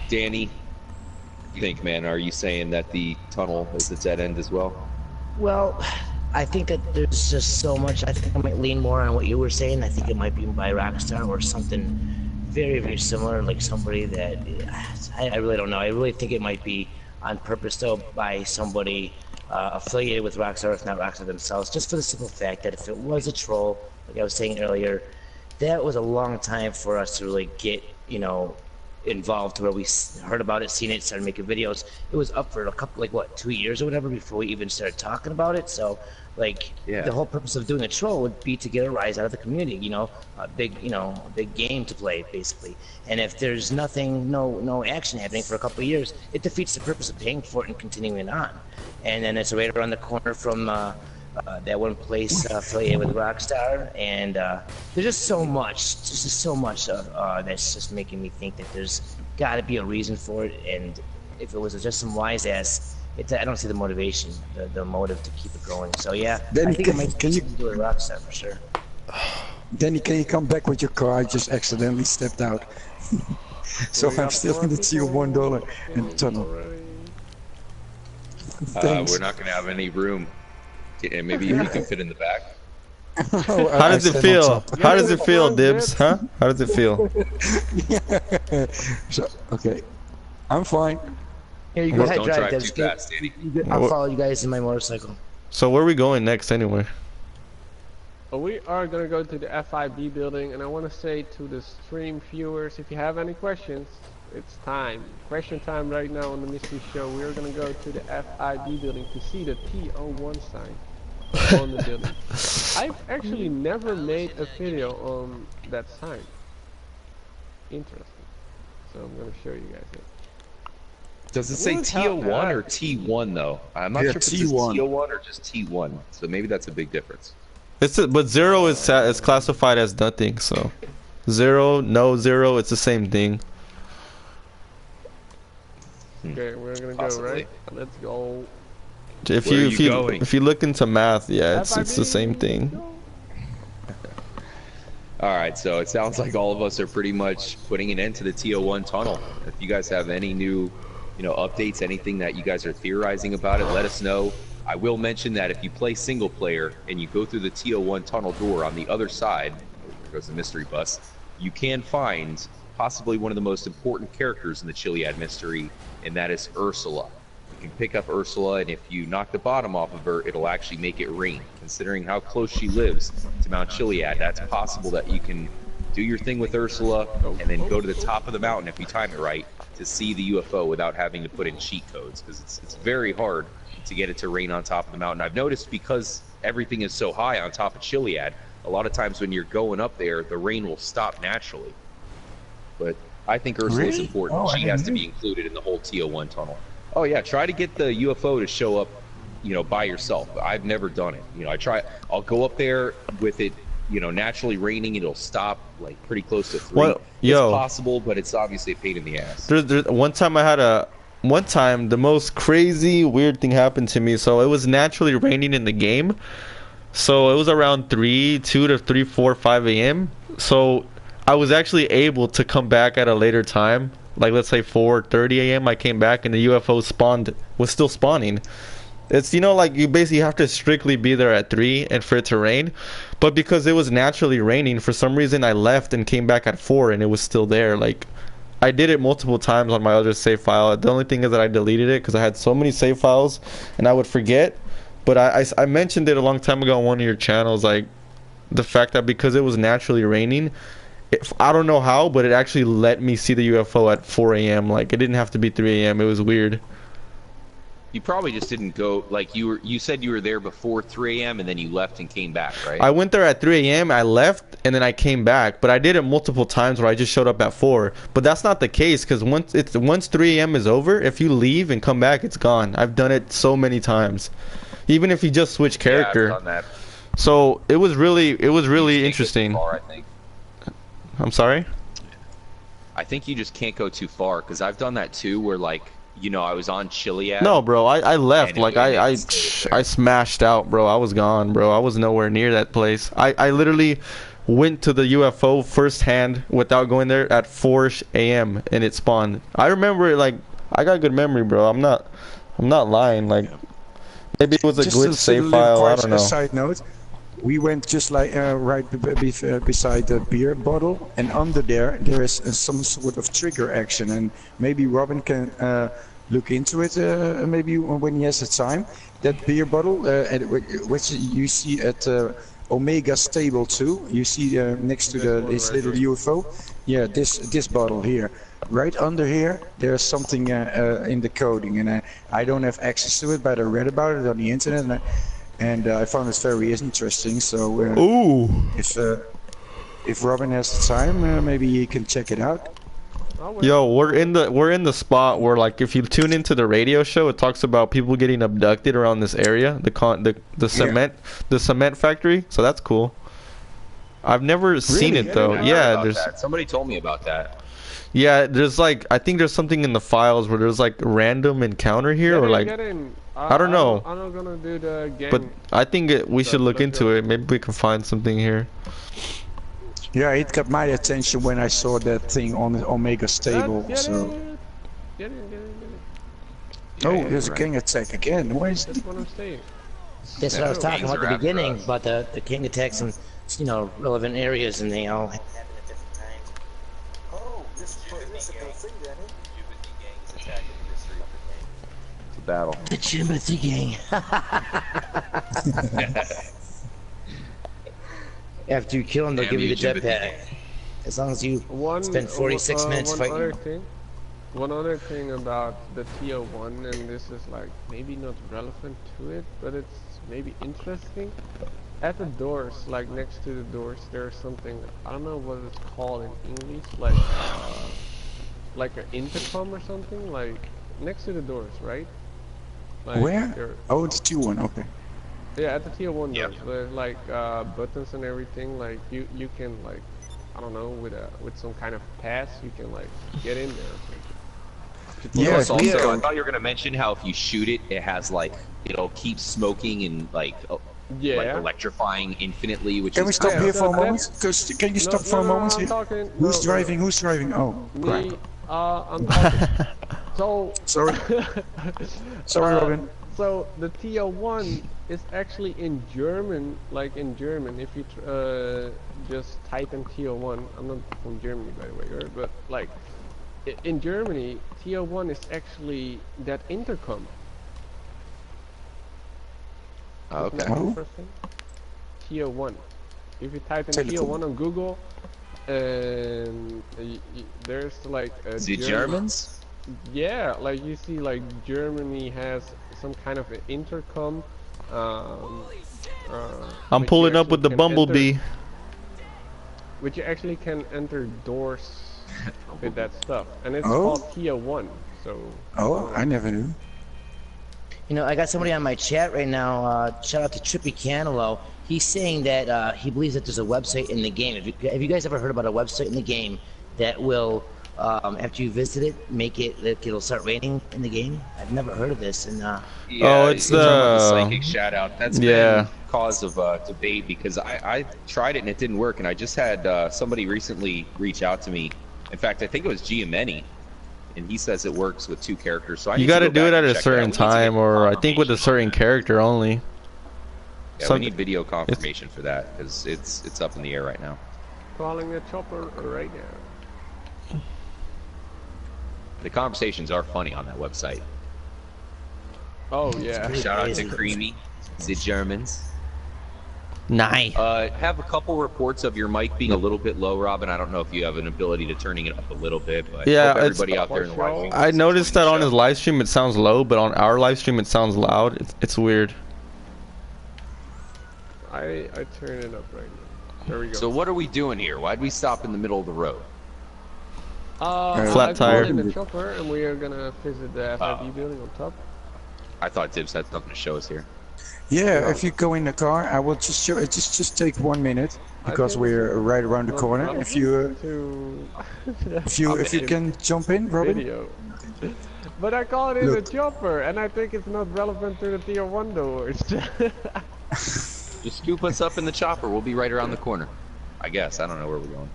Danny, what do you think, man? Are you saying that the tunnel is a dead end as well? Well, I think that there's just so much. I think I might lean more on what you were saying. I think it might be by Rockstar or something very, very similar, like somebody that I really don't know. I really think it might be on purpose, though, by somebody affiliated with Rockstar, if not Rockstar themselves, just for the simple fact that if it was a troll, like I was saying earlier, that was a long time for us to really get, you know, involved to where we heard about it, seen it, started making videos. It was up for a couple, like what, 2 years or whatever before we even started talking about it. So Like, Yeah. the whole purpose of doing a troll would be to get a rise out of the community, a big game to play, basically. And if there's no action happening for a couple of years, it defeats the purpose of paying for it and continuing it on. And then it's right around the corner from that one place affiliated with Rockstar, and there's just so much, that's just making me think that there's got to be a reason for it. And if it was just some wise ass, I don't see the motivation, the motive to keep it going. So yeah, Then I think it might be something to do with Rockstar for sure. Danny, can you come back with your car? I just accidentally stepped out. So I'm still in the $1 in the tunnel. Thanks. We're not going to have any room. Maybe you can fit in the back. How does it feel? How does it feel, Dibs? Huh? How does it feel? So, okay, I'm fine. Here, you go ahead, Don't drive, drive Debs. too fast, Danny. I'll follow you guys in my motorcycle. So where are we going next anyway? We are gonna go to the FIB building, and I want to say to the stream viewers, if you have any questions, it's time. Question time right now on the Mystery Show. We are gonna go to the FIB building to see the T01 sign on the building. I've actually never made a video on that sign. Interesting. So I'm gonna show you guys it. Does it say T01 or T1 though? I'm not sure if it says T1. T01 or just T1. So maybe that's a big difference. But 0 is classified as nothing. So 0, no 0, it's the same thing. Okay, we're gonna Possibly. go right. Let's go. If you look into math, yeah, it's the same thing. All right, so it sounds like all of us are pretty much putting an end to the T01 tunnel. If you guys have any new, updates, anything that you guys are theorizing about it, let us know. I will mention that if you play single player and you go through the T01 tunnel door on the other side, there goes the mystery bus, you can find possibly one of the most important characters in the Chiliad mystery, and that is Ursula. You can pick up Ursula, and if you knock the bottom off of her, it'll actually make it rain. Considering how close she lives to Mount Chiliad, that's possible that you can do your thing with Ursula and then go to the top of the mountain if you time it right to see the UFO without having to put in cheat codes, because it's very hard to get it to rain on top of the mountain. I've noticed because everything is so high on top of Chiliad, a lot of times when you're going up there, the rain will stop naturally. But I think Ursula is important. She has to be included in the whole T01 tunnel. Oh yeah, try to get the UFO to show up, by yourself. I've never done it. I'll go up there with it, naturally raining. It'll stop like pretty close to 3. Well, it's possible, but it's obviously a pain in the ass. One time the most crazy weird thing happened to me. So it was naturally raining in the game. So it was around 2 to 3, 4, 5 a.m. So I was actually able to come back at a later time. Like let's say 4:30 a.m. I came back and the UFO was still spawning. It's like you basically have to strictly be there at 3 and for it to rain. But because it was naturally raining, for some reason I left and came back at 4 and it was still there. Like I did it multiple times on my other save file. The only thing is that I deleted it because I had so many save files and I would forget. But I mentioned it a long time ago on one of your channels, like the fact that because it was naturally raining, I don't know how, but it actually let me see the UFO at 4 a.m. Like it didn't have to be 3 a.m. It was weird. You probably just didn't go, like you said you were there before 3 a.m. and then you left and came back, right? I went there at 3 a.m. I left and then I came back, but I did it multiple times where I just showed up at 4. But that's not the case because once 3 a.m. is over, if you leave and come back, it's gone. I've done it so many times, even if you just switch character. Yeah, I've done that. So it was really interesting. Far, I think. I'm sorry? I think you just can't go too far because I've done that too where like, I was on Chiliad. No, bro, I left. Like I smashed out, bro. I was gone, bro. I was nowhere near that place. I literally went to the UFO firsthand without going there at 4 a.m. and it spawned. I remember it like I got good memory, bro. I'm not lying. Like maybe it was a glitch save file. I don't know. Side note. We went just like right beside the beer bottle, and under there is some sort of trigger action, and maybe Robin can look into it maybe when he has the time. That beer bottle, which you see at Omega's table too. You see next to this little UFO. Yeah, this bottle here. Right under here, there's something in the coding, and I don't have access to it, but I read about it on the internet. And and I found it very interesting. So Ooh. if Robin has the time, maybe he can check it out. Yo, we're in the spot where, like, if you tune into the radio show, it talks about people getting abducted around this area, the cement factory. So that's cool. I've never seen it though. Yeah, there's somebody told me about that. yeah, there's like I think there's something in the files where there's like random encounter here or like I don't know. I'm not gonna do the game. But I think we should look into it. Maybe we can find something here. Yeah, it got my attention when I saw that thing on Omega's table. Get in. Oh, there's a gang attack again. Why is That's what I'm saying. That's what I was talking about at the after beginning, us. about the king attacks and, you know, relevant areas, and they all happen at different times. Oh, this is a good thing, Danny. It's a battle. The Chimothy gang. After you kill them, they'll Damn give you you, the Jimothy jetpack. gang. As long as you spend 46 minutes fighting. One other thing about the TO1, and this is like maybe not relevant to it, but it's maybe interesting. At the doors, like next to the doors, there's something, I don't know what it's called in English, like an intercom or something, like next to the doors, right? Like Where? Oh, it's T1. Okay. Yeah, at the tier 1 Yep. doors, there's like buttons and everything. Like you can like, I don't know, with some kind of pass, you can like get in there. Yeah, Plus also, I thought you were gonna mention how if you shoot it, it has like it'll keep smoking and like like electrifying infinitely. Which Can we is stop kind of- here for a moment? Can you stop for a moment here? Who's driving? Who's driving? Oh, crap. Me, I'm talking. So Sorry. Sorry, Robin. So the TO1 is actually in German, like in German. If you just type in TO1, I'm not from Germany by the way, right? But like in Germany, TO1 is actually that intercom. Oh, okay. Oh. TO1. If you type in Telephone. TO1 on Google, and there's like a The Germans? Yeah, like you see, like Germany has some kind of an intercom. I'm which pulling you up with the actually can bumblebee. enter- which you actually can enter doors with that stuff, and it's Oh. called TO1. So. Oh, I never knew. You know, I got somebody on my chat right now. Shout out to Trippy Canelo. He's saying that he believes that there's a website in the game. Have you guys ever heard about a website in the game that will, after you visit it, make it it'll start raining in the game? I've never heard of this. And Yeah, it's you're talking about the- psychic shout out. That's Yeah. been cause of debate because I tried it and it didn't work, and I just had somebody recently reach out to me. In fact, I think it was Giamenni, and he says it works with 2 characters. So I You need to got to go do back it at and a check certain that. We need to get time, or I think with a confirmation on certain that. character only. Yeah, Some- we need video confirmation for that because it's up in the air right now. Calling the chopper right now. The conversations are funny on that website. Oh yeah. Shout out to Crazy. Creamy, the Germans. Nice. Have a couple reports of your mic being a little bit low, Robin. I don't know if you have an ability to turning it up a little bit, but Yeah, hope it's- everybody out there in the live stream I is noticed that enjoying on the his show. live stream it sounds low, but on our live stream it sounds loud. It's weird. I turn it up right now. There we go. So what are we doing here? Why'd we stop in the middle of the road? Flat I tire. called in the chopper, and we are gonna visit the FIB building on top. I thought Dibs had something to show us here. Yeah, if you go in the car, I will just show. Just take 1 minute because think we're right around the corner. If you to if you can jump in, Robin. video. But I call it in Look. the chopper, and I think it's not relevant to the tier 1 doors. Just scoop us up in the chopper. We'll be right around the corner. I guess. I don't know where we're going.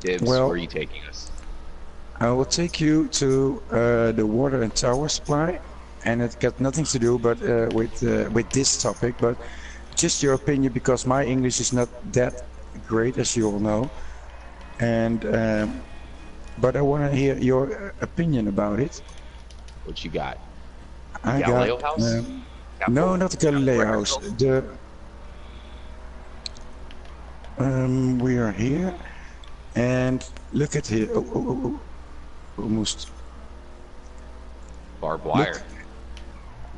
Dibs, Well- where are you taking us? I will take you to the water and tower supply, and it got nothing to do but with this topic, but just your opinion because my English is not that great, as you all know, and but I want to hear your opinion about it. What you got? I Galileo got House? no, not the Galileo House. The we are here, and look at here. Oh. Almost. Barbed wire.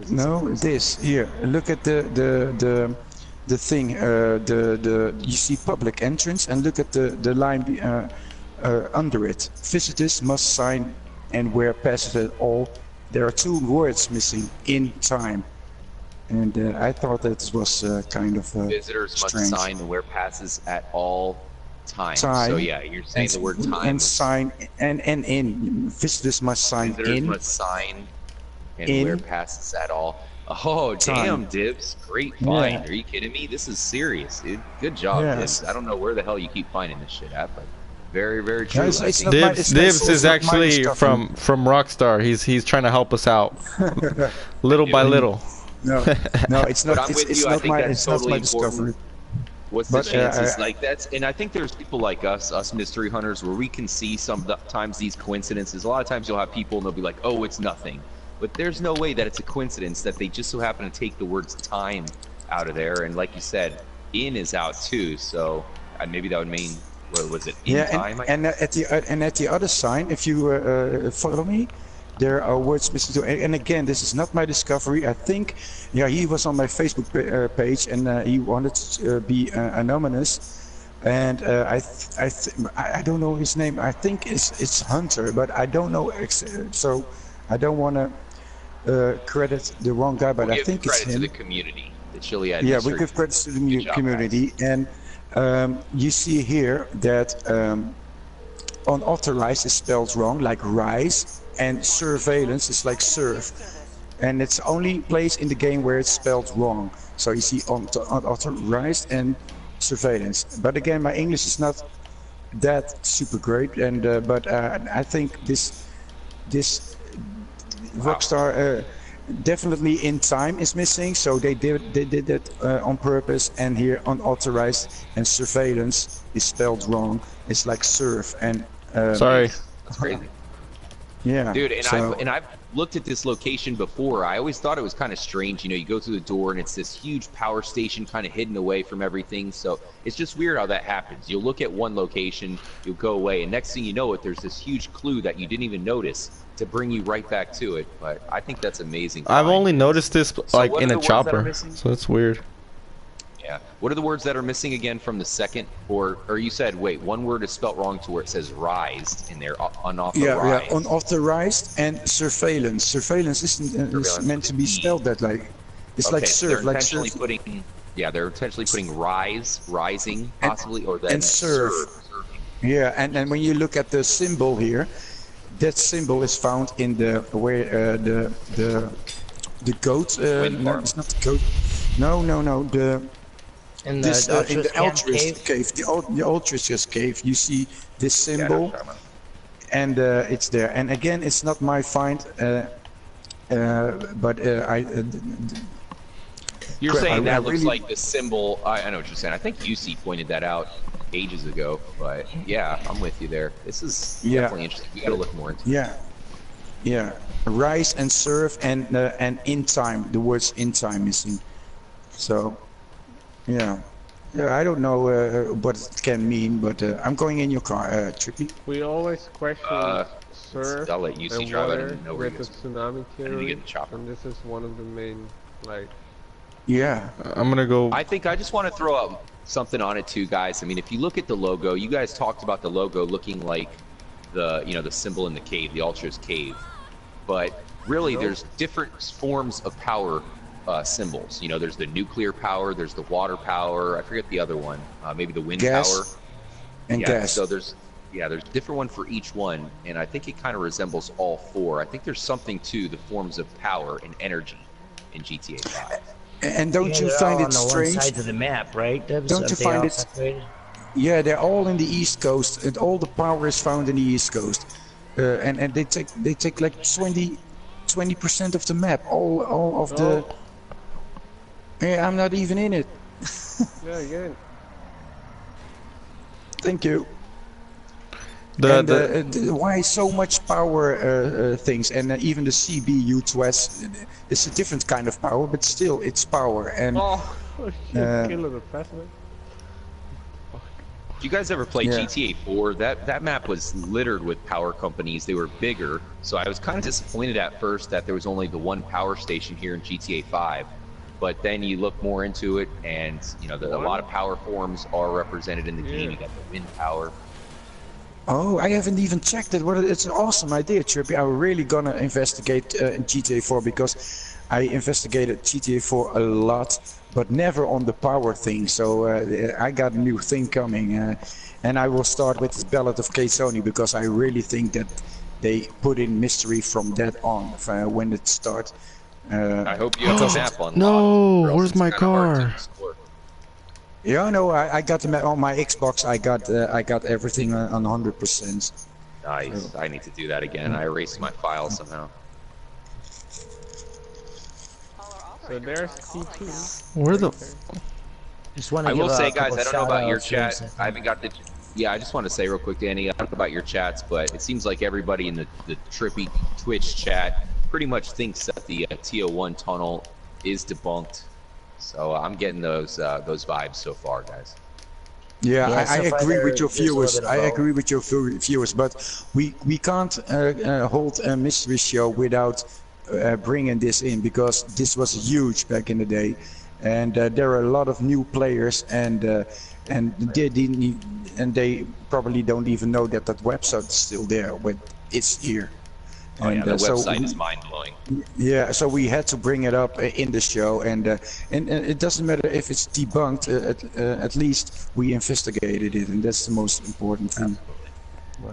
No, this here. Look at the thing. The you see public entrance, and look at the line under it. Visitors must sign and wear passes at all. There are two words missing: in time. And I thought that was kind of Visitors strange. must sign and wear passes at all times. Time. So yeah, you're saying the word time. And sign and in. Visitors must sign Visitors in. must sign and in wear passes at all. Oh, damn, Dibs. Great find. Yeah. Are you kidding me? This is serious, dude. Good job, Yes. Dibs. I don't know where the hell you keep finding this shit at, but very, very true. It's I think- not my- Dibs is not my actually discovery. from Rockstar. He's trying to help us out, little by little. No, it's But not. I'm with It's you. I not think my. that's It's not totally my important. discovery. What's the But, chances? Like that's, and I think there's people like us mystery hunters, where we can see sometimes these coincidences. A lot of times you'll have people and they'll be like, "Oh, it's nothing," but there's no way that it's a coincidence that they just so happen to take the words "time" out of there. And like you said, "in" is out too. So maybe that would mean, what was it? In Yeah, time. and at the other sign, if you follow me, there are words missing too. And again, this is not my discovery. I think, yeah, he was on my Facebook page, and he wanted to be anonymous. And I don't know his name. I think it's Hunter, but I don't know. So I don't want to credit the wrong guy, but We'll I give think it's credit to him. the community, the Chiliad. Yeah, mystery. we give credit to the Good job, community, and you see here that unauthorized is spelled wrong, like rise, and surveillance is like surf, and it's only place in the game where it's spelled wrong. So you see unauthorized and surveillance. But again, my English is not that super great, and but I think this Rockstar. Definitely in time is missing, so they did that on purpose. And here unauthorized and surveillance is spelled wrong. It's like surf and Sorry. That's crazy. yeah, Dude, and so, I've looked at this location before. I always thought it was kind of strange. You know, you go through the door and it's this huge power station kind of hidden away from everything. So it's just weird how that happens. You'll look at one location, you'll go away, and next thing you know it, there's this huge clue that you didn't even notice to bring you right back to it. But I think that's amazing. I've only noticed this like what in are a the words that are chopper, missing? so it's weird. Yeah. What are the words that are missing again from the second? Or you said, wait, one word is spelt wrong to where it says "rised" in there, unauthorized. yeah, unauthorized and surveillance. Surveillance isn't is meant to be spelled that like. It's like so surf, they're like intentionally surf. putting, they're intentionally putting rising, possibly, or then and surf. surfing. Yeah, and when you look at the symbol here, that symbol is found in the where the goat. Wind No, farm. it's not the goat. No. In This the in the altruist altruist cave, the altruist cave. You see this Yeah, I know symbol, what you're talking about. and it's there. And again, it's not my find, but You're Crap, saying I that looks really- like the symbol. I know what you're saying. I think UC pointed that out ages ago, but yeah, I'm with you there. This is Yeah. definitely interesting. We got to look more into it. yeah, rise and surf and in time. The words in time missing. So, yeah, I don't know what it can mean, but I'm going in your car, Trippy. We always question surf I'll let UC and drive. I water didn't know where with he the was. tsunami get theory, the chopper. and this is one of the main, like, Yeah, I'm gonna go. I think I just want to throw out something on it too, guys. I mean, if you look at the logo, you guys talked about the logo looking like the the symbol in the cave, the Ultra's cave, but really there's different forms of power symbols. You know, there's the nuclear power, there's the water power. I forget the other one. Maybe the wind Gas. power. and Yeah. gas. So there's different one for each one, and I think it kind of resembles all four. I think there's something to the forms of power and energy in GTA 5. And don't you they're find all it on the strange? one side of the map, right? Debs? Don't Aren't you they find all it- separated? Yeah, they're all in the East Coast, and all the power is found in the East Coast, and they take like 20% of the map, all of the. Oh. Yeah, I'm not even in it. yeah, again. Thank you. The Why so much power things, and even the CBU2S, it's a different kind of power, but still it's power. And Oh, shit, Uh, killer the president. Did you guys ever play Yeah. GTA 4? That map was littered with power companies. They were bigger, so I was kind of disappointed at first that there was only the one power station here in GTA 5. But then you look more into it, and you know a lot of power forms are represented in the game. You got the wind power. Oh, I haven't even checked it. It's an awesome idea, Trippy. I'm really gonna investigate GTA 4 because I investigated GTA 4 a lot, but never on the power thing. So I got a new thing coming, and I will start with the Ballad of Kate Sony because I really think that they put in mystery from that on when it starts. I hope you have a map on. No, where's my car? Yeah, no, I got them on my Xbox. I got everything on 100%. Nice. I need to do that again. I erased my file somehow. So there's T2. Where the? Just want to I give will say, a guys, couple I don't know about your shout-outs chat. I haven't got the. Yeah, I just want to say real quick, Danny. I don't know about your chats, but it seems like everybody in the trippy Twitch chat pretty much thinks that the TO1 tunnel is debunked. So I'm getting those vibes so far, guys. Yeah, Yeah, I so far agree with your there's a little viewers. bit of I both. agree with your viewers, but we can't hold a mystery show without bringing this in because this was huge back in the day, and there are a lot of new players, and they probably don't even know that website is still there, but it's here. Oh yeah, And, the so website we- is mind blowing. Yeah, so we had to bring it up in the show, and it doesn't matter if it's debunked. At least we investigated it, and that's the most important thing.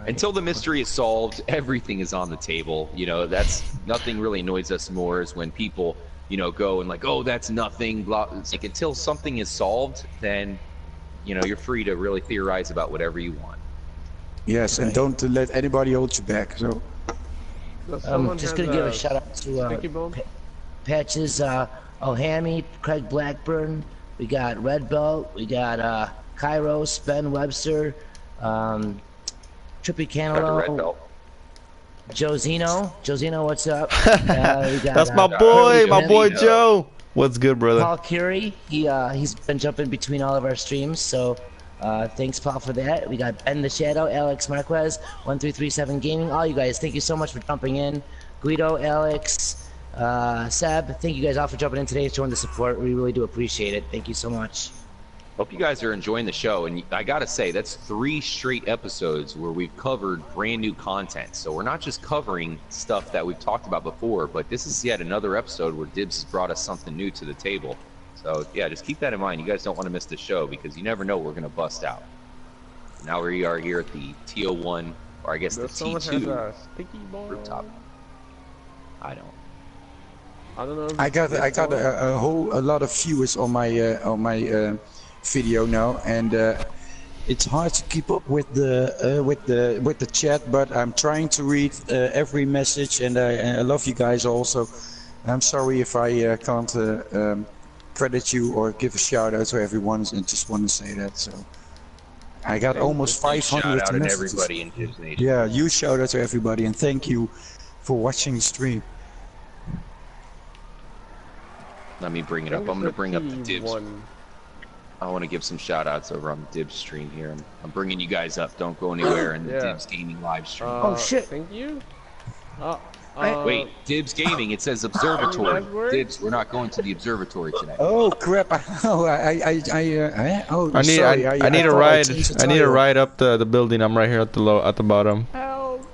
Until the mystery is solved, everything is on the table. You know, that's nothing really annoys us more is when people, you know, go and like, oh, that's nothing. Blah. It's like until something is solved, then, you know, you're free to really theorize about whatever you want. Yes, and don't let anybody hold you back. So. Someone Just has gonna give a shout out to sticky bomb. Patches, O'Hammy, Craig Blackburn. We got Red Belt. We got Kairos, Ben Webster, Trippy Got the red Canelo, belt. Josino. Josino, what's up? We got, That's my boy, my boy Josino. Joe. What's good, brother? Paul Curie. He's been jumping between all of our streams, so thanks, Paul, for that. We got Ben the Shadow, Alex Marquez, 1337 Gaming. All you guys, thank you so much for jumping in. Guido, Alex, Seb, thank you guys all for jumping in today and showing the support. We really do appreciate it. Thank you so much. Hope you guys are enjoying the show, and I gotta say that's 3 straight episodes where we've covered brand new content. So we're not just covering stuff that we've talked about before, but this is yet another episode where Dibs has brought us something new to the table. So yeah, just keep that in mind. You guys don't want to miss the show because you never know what we're gonna bust out. Now we are here at the TO1, or I guess the Someone has T2 a sticky bomb. rooftop. I don't. I don't know. If I it's got sticky bomb. a lot of viewers on my video now, and it's hard to keep up with the chat. But I'm trying to read every message, and I love you guys also. I'm sorry if I can't credit you or give a shout out to everyone, and just want to say that. So I got almost 500 Shout out to messages. everybody in Dibs Nation. Yeah, you shout out to everybody, and thank you for watching the stream. Let me bring it up. Where's I'm gonna bring up the Dibs. T1? I want to give some shout outs over on the Dibs stream here. I'm bringing you guys up. Don't go anywhere in the Yeah. Dibs Gaming live stream. Oh, shit. Thank you. Wait, Dibs Gaming. It says observatory. last words? Dibs, we're not going to the observatory today. Oh crap! Oh, oh, I need sorry. I need a thought ride. changed the I need a title. ride up the building. I'm right here at the bottom. Help.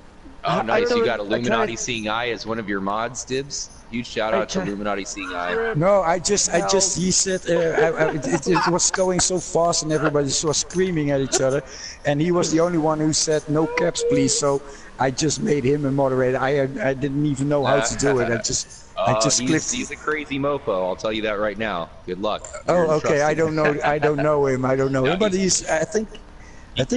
Oh, nice. You got I Illuminati tried- Seeing Eye as one of your mods, Dibs. Huge shout out to tried- Illuminati Seeing Eye. No, I just, he said, it was going so fast and everybody was screaming at each other, and he was the only one who said no caps, please. So I just made him a moderator. I didn't even know how to do it. I just clicked. He's a crazy mofo. I'll tell you that right now. Good luck. Oh, You're okay. I trusted. don't know. I don't know him. I don't know No, him. But he's. I think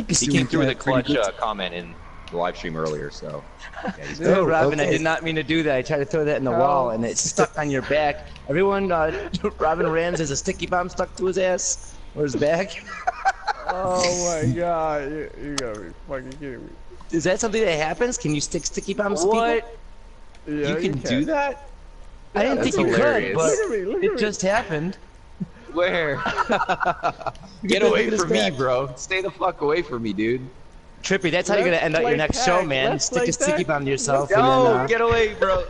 he's He doing came through with a pretty clutch good. comment in the live stream earlier, so. Yeah, he's Oh, Robin, I okay. did not mean to do that. I tried to throw that in the wall, and it stuck on your back. Everyone, Robin Rams has a sticky bomb stuck to his ass or his back. Oh my god, you gotta be fucking kidding me. Is that something that happens? Can you stick sticky bombs to people? Yeah, You can do that? I didn't That's think you hilarious. could, but Look at me, look at it me. just happened. Where? Get away from me, bro. Stay the fuck away from me, dude. Trippy, that's how you're gonna end out your next show, man. Stick a sticky bomb to yourself. No, And then, get away, bro.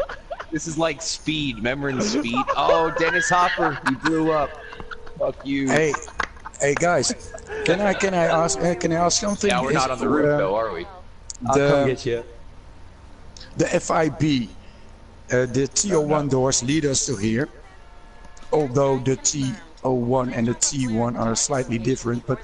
This is like Speed. Remember in Speed? Oh, Dennis Hopper, you blew up. Fuck you. Hey, guys, can I ask something? Yeah, we're not on the roof though, are we? I'll come get you. The FIB, the T01 doors lead us to here. Although the T01 and the T1 are slightly different, but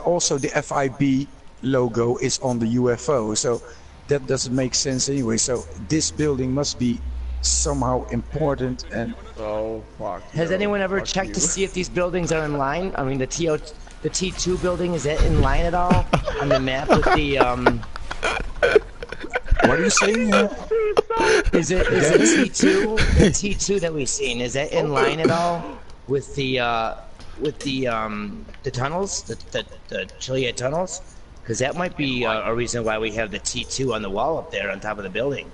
also the FIB logo is on the UFO, so that doesn't make sense anyway. So this building must be somehow important. And Oh fuck. Has anyone ever checked to see if these buildings are in line? I mean, the T2 building, is that in line at all on the map with the what are you saying? Is it T2? The T2 that we've seen, is that in line at all with the tunnels, the Chillest tunnels? Because that might be a reason why we have the T2 on the wall up there on top of the building.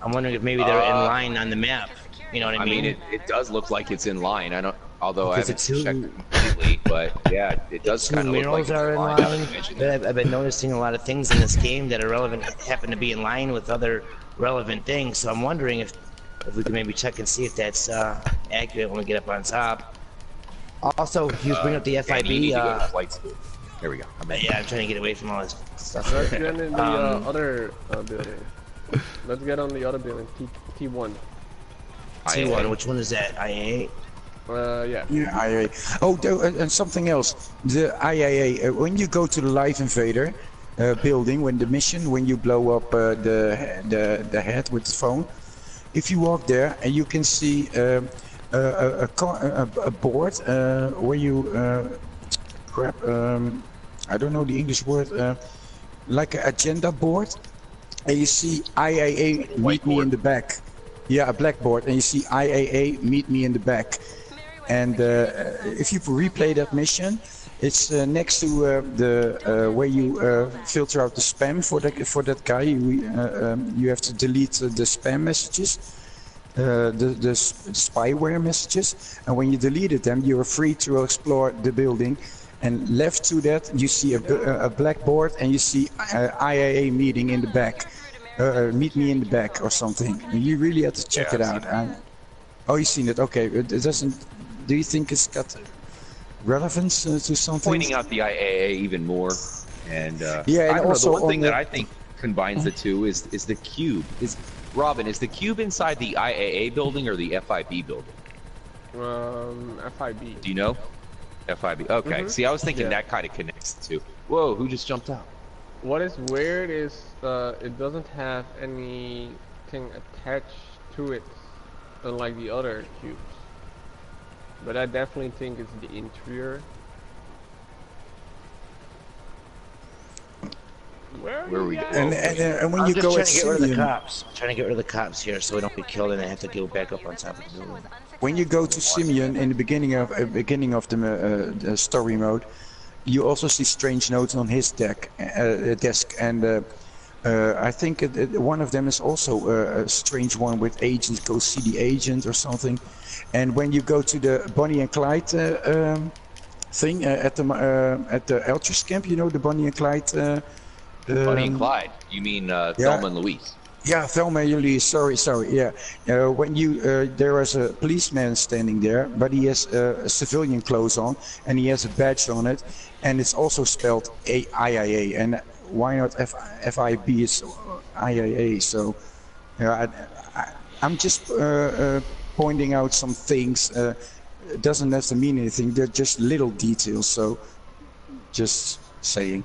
I'm wondering if maybe they're in line on the map. You know what I mean? I mean, it does look like it's in line. I don't, although I Because haven't the checked it completely, but yeah, it does kind of look like murals it's are in in line. line. But I've been noticing a lot of things in this game that are relevant, happen to be in line with other relevant things. So I'm wondering if we can maybe check and see if that's accurate when we get up on top. Also, you bring up the FIB. You need to go to flight school. There we go. Yeah, I'm trying to get away from all this stuff. Let's get in the other building. Let's get on the other building, T1. T1, which one is that? IA? Yeah. Yeah, IAA. Oh, and something else. The IAA. When you go to the Live Invader building, when you blow up the head with the phone, if you walk there and you can see a board where you grab. I don't know the English word. Like an agenda board, and you see IAA meet me in the back. Yeah, a blackboard, and you see IAA meet me in the back. And if you replay that mission, it's next to the where you filter out the spam for that guy. You have to delete the spam messages, the spyware messages, and when you deleted them, you are free to explore the building. And left to that, you see a blackboard, and you see IAA meeting in the back. Meet me in the back or something. You really have to check it out. Oh, you've seen it? Okay. It doesn't. Do you think it's got relevance to something? Pointing out the IAA even more, and yeah, and I don't also know, the one thing that I think combines the two is the cube. Robin, is the cube inside the IAA building or the FIB building? FIB. Do you know? FIB. Okay. See, I was thinking that kind of connects the two. Whoa, who just jumped out? What is weird is it doesn't have anything attached to it, unlike the other cubes. But I definitely think it's the interior. Where are we? And when I'm you just go trying at to get rid of the Simeon, cops. I'm trying to get rid of the cops here so we don't get killed and I have to go back up on top of the building. when you go to Simeon in the beginning of the story mode, you also see strange notes on his desk, and I think one of them is also a strange one with agents. Go see the agent or something. And when you go to the Bonnie and Clyde thing at the Elchers camp, you know, the Bonnie and Clyde. Bonnie and Clyde. You mean Thelma and Louise? Yeah, Thelma and Louise. Sorry. Yeah, when you there is a policeman standing there, but he has civilian clothes on, and he has a badge on it, and it's also spelled IIA. And why not FIB is IIA? So, I'm just pointing out some things. It doesn't have to mean anything. They're just little details. So, just saying.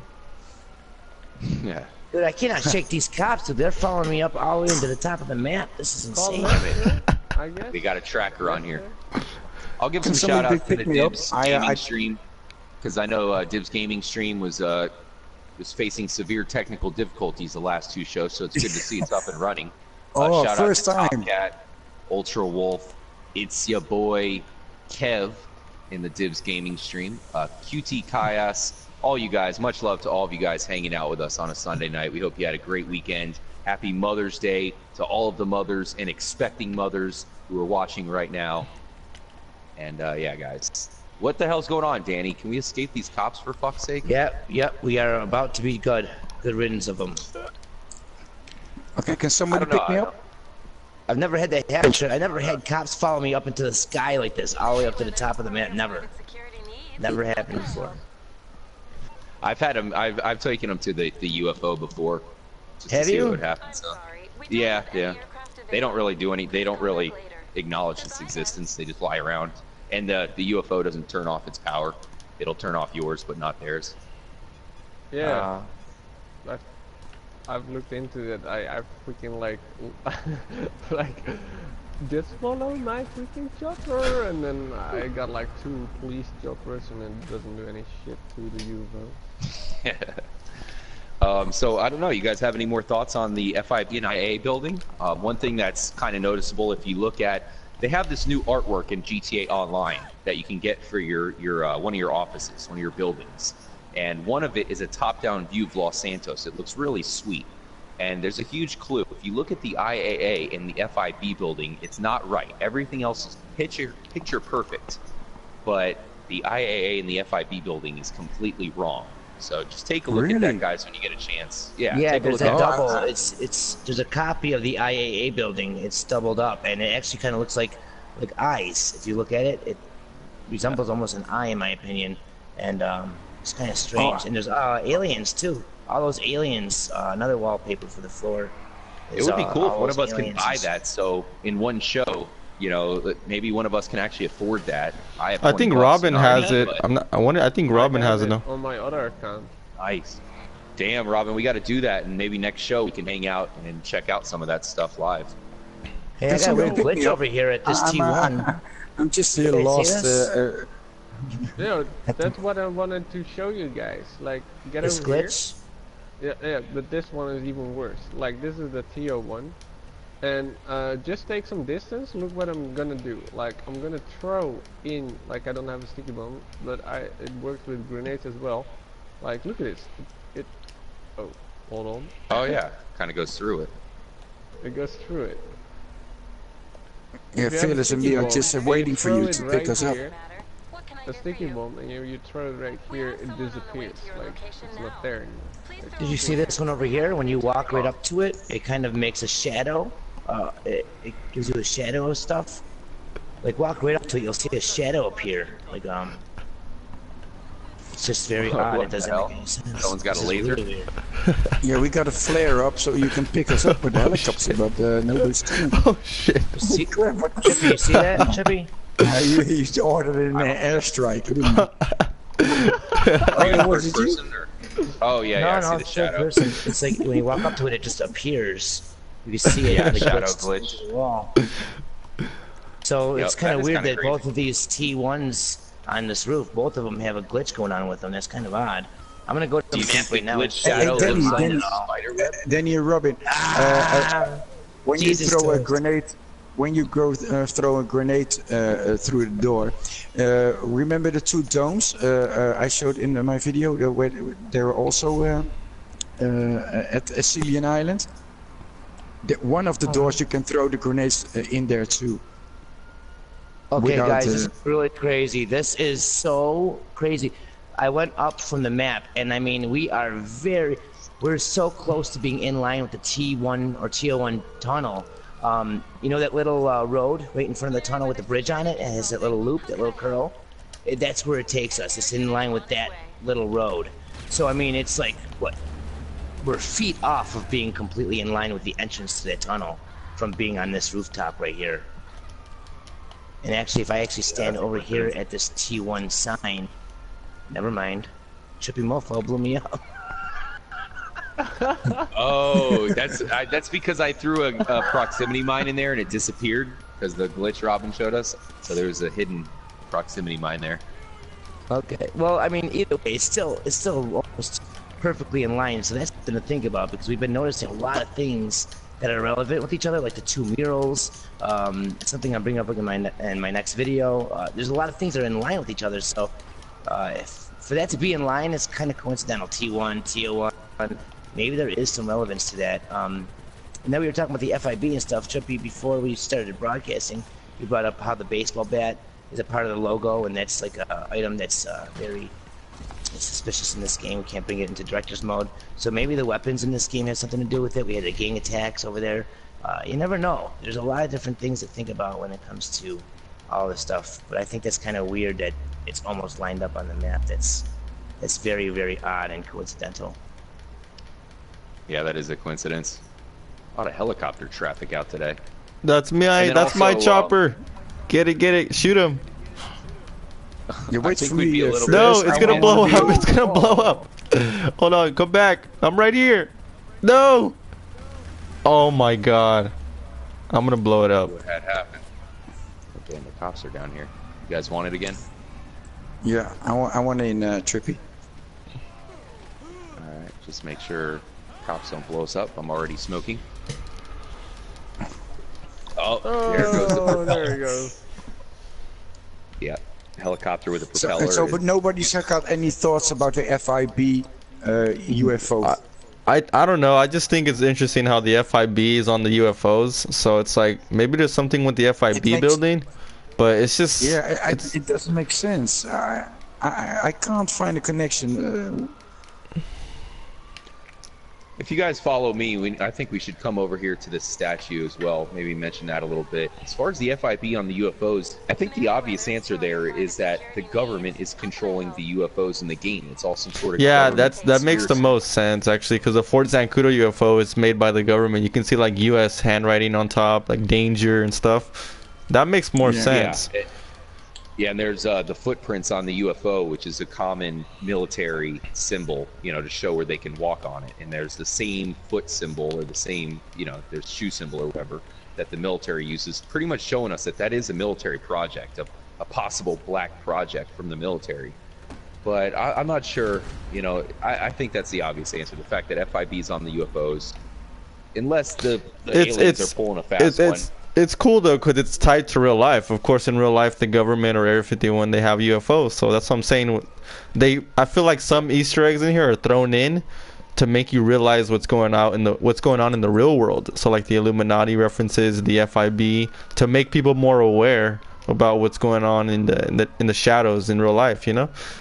Yeah. Dude, I cannot shake these cops, dude. They're following me up all the way into the top of the map. This is insane. I guess. We got a tracker on here. I'll give Can some shout somebody out to the pick me up? Dibs gaming stream, because I know Dibs gaming stream was facing severe technical difficulties the last two shows, so it's good to see it's up and running. Oh, shout first out to time. Tomcat, Ultra Wolf, it's your boy Kev in the Dibs gaming stream, QT Kayas, all you guys. Much love to all of you guys hanging out with us on a Sunday night. We hope you had a great weekend. Happy Mother's Day to all of the mothers and expecting mothers who are watching right now. And yeah, guys, What the hell's going on, Danny? Can we escape these cops for fuck's sake? Yep. We are about to be good. Good riddance of them. Okay, can somebody pick me up? I've never had that happen. I never had cops follow me up into the sky like this, all the way up to the top of the map. Never happened before. I've had them. I've taken them to the UFO before. Just Have to see you? what happens. Yeah. They don't really do any. They don't really acknowledge its existence. They just fly around, and the UFO doesn't turn off its power. It'll turn off yours, but not theirs. Yeah. I've looked into it. I freaking like just follow my freaking chopper, and then I got like 2 police choppers, and it doesn't do any shit to the UFO. So I don't know. You guys have any more thoughts on the FIB and IA building? One thing that's kind of noticeable, if you look at, they have this new artwork in GTA Online that you can get for your one of your offices, one of your buildings. And one of it is a top-down view of Los Santos. It looks really sweet. And there's a huge clue. If you look at the IAA and the FIB building, it's not right. Everything else is picture perfect. But the IAA and the FIB building is completely wrong. So just take a look at that, guys, when you get a chance. Yeah, take a there's look a at double. There's a copy of the IAA building. It's doubled up, and it actually kind of looks like eyes. If you look at it, it resembles almost an eye, in my opinion. And it's kind of strange. And there's aliens too. All those aliens. Another wallpaper for the floor. It would be cool if one of us can buy that. So in one show, you know, maybe one of us can actually afford that. I think Robin has it. I think Robin has it now. On my other account. Nice. Damn, Robin, we got to do that, and maybe next show we can hang out and check out some of that stuff live. Hey, I got a weird glitch over here at this T1. I'm just here lost. Yeah, that's what I wanted to show you guys. Like, get This over glitch? here. Yeah, but this one is even worse. Like, this is the TO1. And just take some distance. Look what I'm gonna do. Like, I'm gonna throw in, like, I don't have a sticky bomb, but it works with grenades as well. Like, look at this. Oh, hold on. Oh yeah, kind of goes through it. It goes through it. Yeah, Fearless and me are just waiting for you to pick us up. A sticky bomb, and you throw it right here, it disappears. Like, it's not there anymore. Did you see this one over here? When you walk right up to it, it kind of makes a shadow. It gives you a shadow of stuff. Like, walk right up to it, you'll see a shadow appear. Like, it's just very odd. It doesn't make any sense. Someone's got a laser. Really Yeah, we got a flare up so you can pick us up with the helicopter, but nobody's coming. Oh shit! See, Chippy, you see that, Chippy? You ordered an airstrike, didn't you? Oh yeah, I see the shadow. Person. It's like when you walk up to it, it just appears. You can see it. Yeah, like shadow glitched glitch. to the wall. So Yep, it's kind that of is weird kinda that crazy. both of these T1s on this roof, both of them have a glitch going on with them. That's kind of odd. I'm gonna go to Do you the think camp the right now. glitch shadow Hey, looks like Danny, a spider web? Danny and Robin, when Jesus you throw a Christ. grenade, when you go throw a grenade through the door, remember the 2 domes I showed in my video where they were also at Assyrian Island? One of the doors you can throw the grenades in there too. Okay, without, guys, this is really crazy. This is so crazy. I went up from the map, and I mean, we're so close to being in line with the T1 or TO1 tunnel. You know that little road right in front of the tunnel with the bridge on it? It has that little loop, that little curl. That's where it takes us. It's in line with that little road. So, I mean, it's like, what? We're feet off of being completely in line with the entrance to that tunnel from being on this rooftop right here. And actually, if I actually stand over here at this T1 sign, never mind. Chippy Mofo blew me up. Oh, that's because I threw a proximity mine in there and it disappeared because the glitch Robin showed us. So there was a hidden proximity mine there. Okay. Well, I mean, either way, it's still almost perfectly in line. So that's something to think about because we've been noticing a lot of things that are relevant with each other, like the 2 murals. Something I'll bring up in my next video. There's a lot of things that are in line with each other. So for that to be in line, it's kind of coincidental. T1, TO1. Maybe there is some relevance to that. And then we were talking about the FIB and stuff. Chippy, before we started broadcasting, you brought up how the baseball bat is a part of the logo, and that's like a item that's very suspicious in this game. We can't bring it into director's mode. So maybe the weapons in this game have something to do with it. We had the gang attacks over there. You never know. There's a lot of different things to think about when it comes to all this stuff. But I think that's kind of weird that it's almost lined up on the map. That's very, very odd and coincidental. Yeah, that is a coincidence. A lot of helicopter traffic out today. That's me. That's my chopper. Get it. Shoot him. You wait for me. No, it's gonna blow up. It's gonna blow up. Hold on, come back. I'm right here. No. Oh my god. I'm gonna blow it up. What had happened? Okay, and the cops are down here. You guys want it again? Yeah, I want in Trippy. Alright, just make sure cops don't blow us up. I'm already smoking. Oh, there goes the propeller. There he goes. Yeah, helicopter with a propeller. So but nobody's got any thoughts about the FIB UFO? I don't know. I just think it's interesting how the FIB is on the UFOs. So it's like maybe there's something with the FIB building, but it's just it doesn't make sense. I can't find a connection. If you guys follow me, I think we should come over here to this statue as well. Maybe mention that a little bit. As far as the FIB on the UFOs, I think the obvious answer there is that the government is controlling the UFOs in the game. It's all some sort of that makes the most sense actually, because the Fort Zancudo UFO is made by the government. You can see like U.S. handwriting on top, like danger and stuff. That makes more sense. Yeah, and there's the footprints on the UFO, which is a common military symbol, to show where they can walk on it. And there's the same foot symbol or the same, there's shoe symbol or whatever that the military uses, pretty much showing us that that is a military project, a possible black project from the military. But I'm not sure, I think that's the obvious answer. The fact that FIB is on the UFOs, unless the aliens are pulling a fast one. It's cool though, because it's tied to real life. Of course, in real life, the government or Area 51, they have UFOs. So that's what I'm saying. I feel like some Easter eggs in here are thrown in to make you realize what's going on in the real world. So like the Illuminati references, the FIB, to make people more aware about what's going on in the shadows in real life.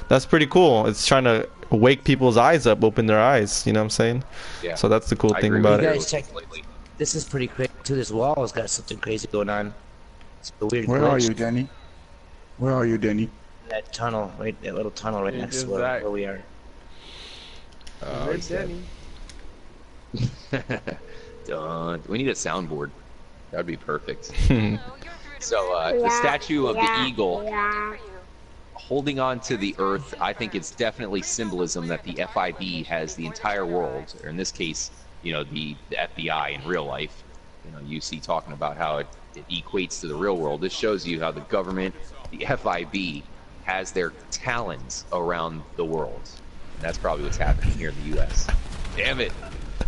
That's pretty cool. It's trying to wake people's eyes up, open their eyes. You know what I'm saying? Yeah. So that's the cool thing about it. This is pretty crazy too. This wall has got something crazy going on. It's a weird Where glitch. are you, Danny? Where are you, Danny? That tunnel, right? That little tunnel right next to where we are. Oh, Danny. We need a soundboard. That would be perfect. So the statue of the eagle holding on to the earth, I think it's definitely symbolism that the FIB has the entire world, or in this case, the FBI in real life. You see talking about how it equates to the real world. This shows you how the government, the FIB, has their talons around the world. And that's probably what's happening here in the U.S. Damn it!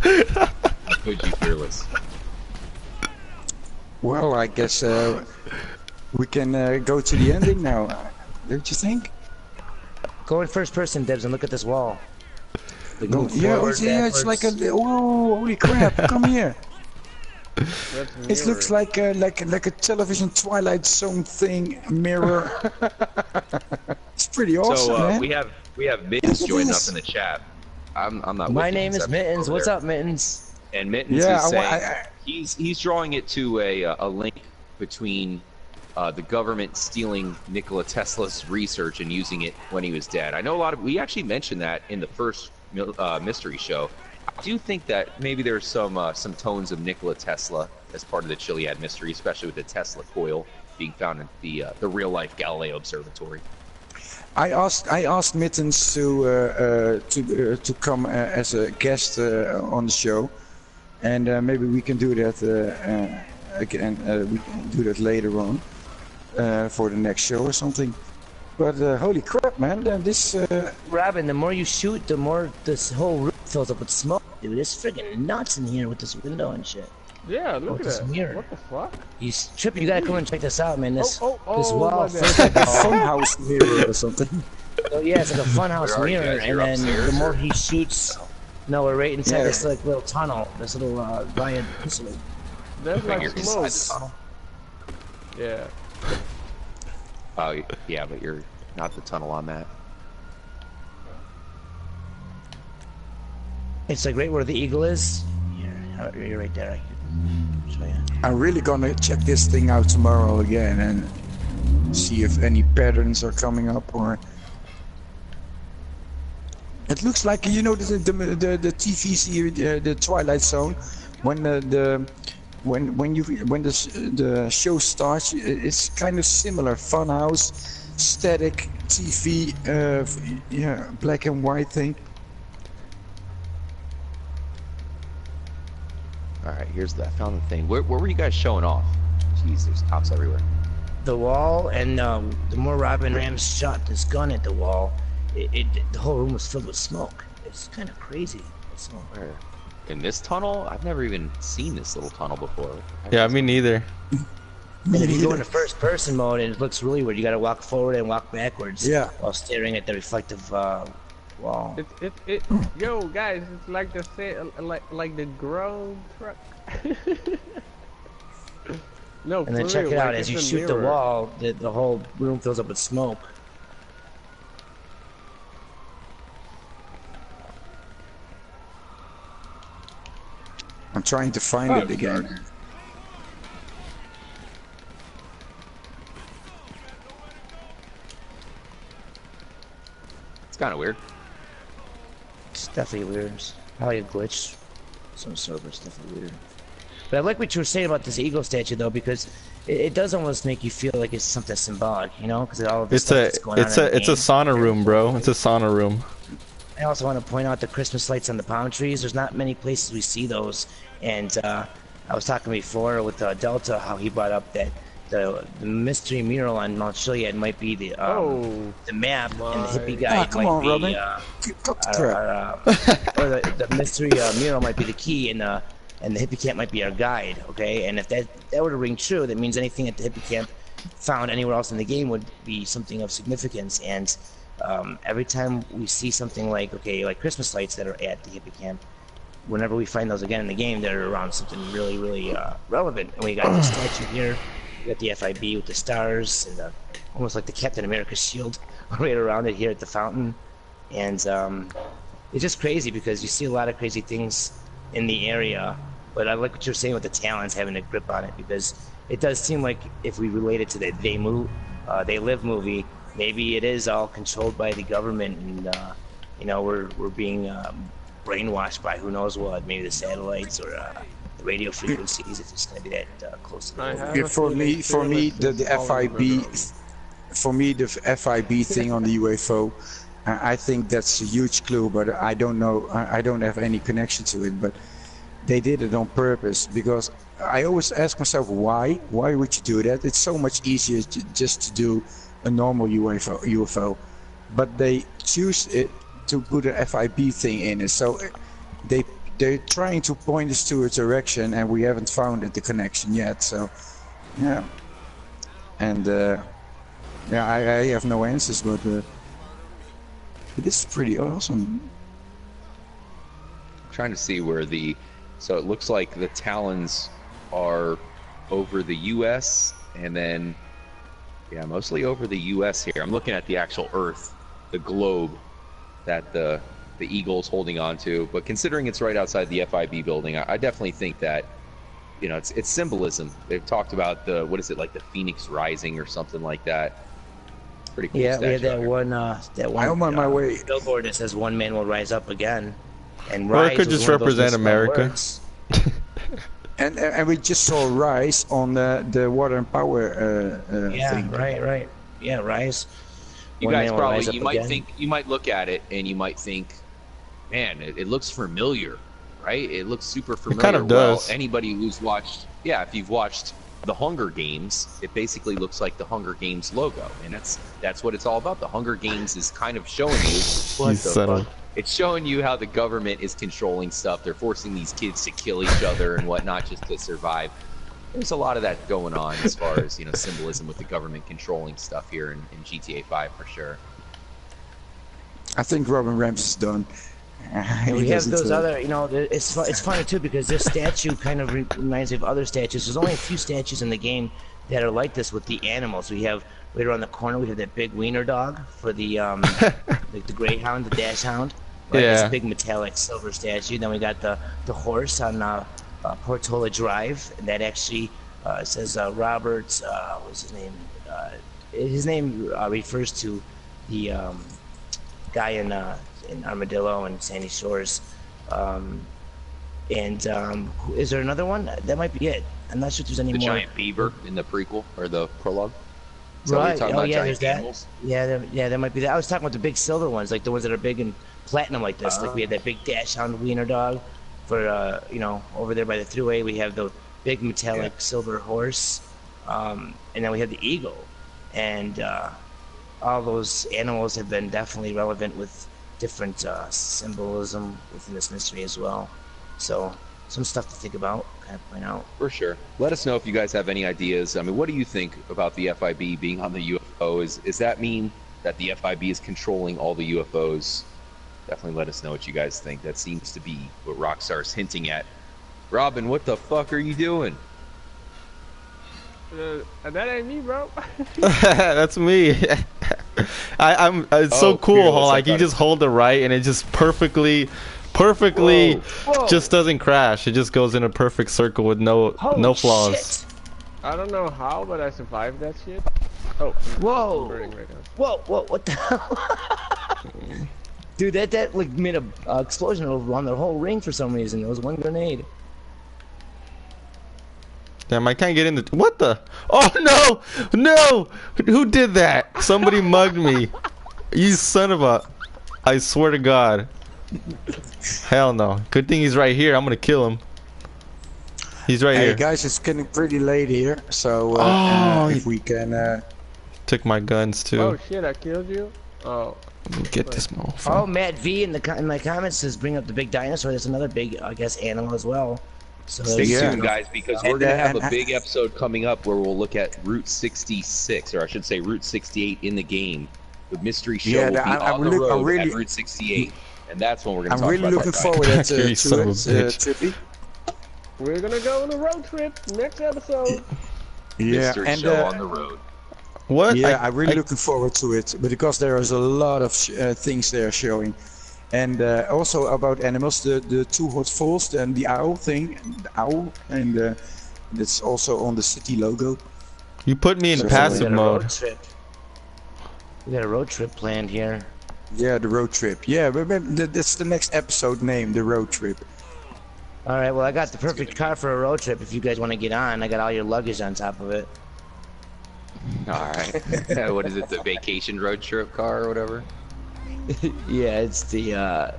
How could you, Fearless? Well, I guess we can go to the ending now. Don't you think? Go in first person, Debs, and look at this wall. It's like whoa! Holy crap! Come here. It looks like a television Twilight Zone thing mirror. It's pretty awesome, so, man. we have Mittens joined up in the chat. I'm not. My name is Mittens. What's up, Mittens? And Mittens is saying he's drawing it to a link between the government stealing Nikola Tesla's research and using it when he was dead. I know we actually mentioned that in the first mystery show. I do think that maybe there's some tones of Nikola Tesla as part of the Chillest mystery, especially with the Tesla coil being found in the real life Galileo Observatory. I asked Mittens to come as a guest on the show, and maybe we can do that again. We can do that later on for the next show or something. But holy crap, man! This Robin, the more you shoot, the more this whole room fills up with smoke, dude. It's friggin' nuts in here with this window and shit. Yeah, look at this that. Mirror. What the fuck? He's tripping. You gotta come and check this out, man. This wall feels like a funhouse mirror or something. So yeah, it's like a funhouse mirror, and then the more he shoots, no, we're right inside this like little tunnel, this little giant. There's like smoke. Yeah. Oh, yeah, but you're not the tunnel on that. It's like right where the eagle is. You're right there. I can show you. I'm really gonna check this thing out tomorrow again and see if any patterns are coming up or. It looks like, you know, the TV series, the Twilight Zone, when the show starts, it's kind of similar. Funhouse, static TV, yeah, black and white thing. All right, I found the thing. Where were you guys showing off? Jeez, there's cops everywhere. The wall, and the more Robin Rams shot this gun at the wall, the whole room was filled with smoke. It's kind of crazy. Where? In this tunnel? I've never even seen this little tunnel before. Yeah, me neither. And if you go into first person mode, and it looks really weird. You gotta walk forward and walk backwards. Yeah. While staring at the reflective wall. Yo guys, it's like like the ground truck. No. And then for check real, it out. like As you it's a shoot the mirror. wall, the whole room fills up with smoke. I'm trying to find it again. It's kind of weird. It's definitely weird. It's probably a glitch. Some servers definitely weird. But I like what you were saying about this eagle statue though, because it does almost make you feel like it's something symbolic, you know? Because all of the stuff that's going on in the it's a game. sauna room, bro. It's a sauna room. I also want to point out the Christmas lights on the palm trees. There's not many places we see those. And I was talking before with Delta how he brought up that the mystery mural on Mount Chiliad might be the map, and the hippie guy might be or the mystery mural might be the key, and the hippie camp might be our guide. Okay, and if that were to ring true, that means anything at the hippie camp found anywhere else in the game would be something of significance. And every time we see something like Christmas lights that are at the hippie camp, whenever we find those again in the game, they're around something really, really relevant. And we got the statue here, we got the FIB with the stars, and almost like the Captain America shield right around it here at the fountain. And it's just crazy because you see a lot of crazy things in the area. But I like what you're saying with the Talons having a grip on it, because it does seem like if we relate it to the They Live movie, maybe it is all controlled by the government, and you know, we're being brainwashed by who knows what, maybe the satellites or the radio frequencies, if it's going to be that close to the world. Yeah, for me, the FIB thing on the UFO, I think that's a huge clue, but I don't know. I don't have any connection to it, but they did it on purpose, because I always ask myself why would you do that? It's so much easier just to do a normal UFO, but they choose it to put an FIB thing in it, so they're trying to point us to a direction, and we haven't found the connection yet. So yeah, and yeah, I have no answers, but it is pretty awesome. I'm trying to see where so it looks like the Talons are over the U.S. and then yeah, mostly over the U.S. here. I'm looking at the actual Earth, the globe that the Eagle's holding on to, but considering it's right outside the FIB building, I definitely think that, you know, it's symbolism. They've talked about what is it, like the Phoenix Rising or something like that. Pretty cool. Yeah, we had that one I'm on my way. billboard that says "One man will rise up again," and Or rise it could was just one of those represent misspelled America. words. And we just saw Rise on the water and power Yeah, thing. right. Yeah, rise. You One guys man will rise probably, up again. you might look at it and you might think, man, it looks familiar, right? It looks super familiar. kind of does. Well, anybody who's watched, if you've watched the Hunger Games, it basically looks like the Hunger Games logo, and that's what it's all about. The Hunger Games is kind of showing you it's showing you how the government is controlling stuff. They're forcing these kids to kill each other and whatnot just to survive. There's a lot of that going on as far as, you know, symbolism with the government controlling stuff here in GTA 5 for sure. I think Robin Ramsey is done. We have those other, you know, it's funny too, because this statue kind of reminds me of other statues. There's only a few statues in the game that are like this with the animals. We have right around the corner. We have that big wiener dog for the like the greyhound, the dachshund. Right? Yeah. This big metallic silver statue. Then we got the horse on Portola Drive, and that actually says Robert. What's his name? His name refers to the guy in Armadillo and Sandy Shores. Is there another one? That might be it. I'm not sure if there's any The more. giant beaver in the prequel or the prologue. Is that what Right. you're talking Oh about, yeah, giant there's animals? that. Yeah, that might be that. I was talking about the big silver ones, like the ones that are big and platinum like this. Like we had that big dachshund wiener dog for over there by the thruway. We have the big metallic silver horse, and then we have the eagle, and all those animals have been definitely relevant with different symbolism within this mystery as well. So some stuff to think about, kind of point out. For sure. Let us know if you guys have any ideas. I mean, what do you think about the FIB being on the UFO? Does that mean that the FIB is controlling all the UFOs? Definitely let us know what you guys think. That seems to be what Rockstar's hinting at. Robin, what the fuck are you doing? That ain't me, bro. That's me. I'm. It's so cool Fearless, how I like you thought just hold the right and it just perfectly Whoa. just doesn't crash. It just goes in a perfect circle with no Holy flaws. shit. I don't know how, but I survived that shit. Oh, Whoa. I'm burning right now. Whoa, what the hell? Dude, that like made a explosion around the whole ring for some reason. It was one grenade. Damn, I can't get in the. What the? Oh no! Who did that? Somebody mugged me. You son of a! I swear to God. Hell no. Good thing he's right here. I'm gonna kill him. He's right Hey here. guys, it's getting pretty late here, so if we can. Took my guns too. Oh shit, I killed you? Oh. Get this motherfucker. Oh, Matt V in the comments says bring up the big dinosaur. There's another big, I guess, animal as well. So Stay there's- tuned, guys, because we're going to have a big episode coming up where we'll look at Route 66, or I should say Route 68 in the game. The mystery show will be on the road at Route 68, and that's when we're going to I'm talk about really looking that. forward to You son of a bitch. Trippy. We're gonna go on a road trip next episode. Yeah, Mystery and show on the road. What? yeah, I'm really looking forward to it because there is a lot of things they're showing, and also about animals, the two hot falls and the owl thing, and that's also on the city logo. You put me in So- passive we got a road mode. trip. We got a road trip planned here. Yeah, the road trip. Yeah, but that's the next episode name, the road trip. All right, well, I got the perfect car for a road trip. If you guys want to get on, I got all your luggage on top of it. All right. What is it, the vacation road trip car or whatever? Yeah, it's the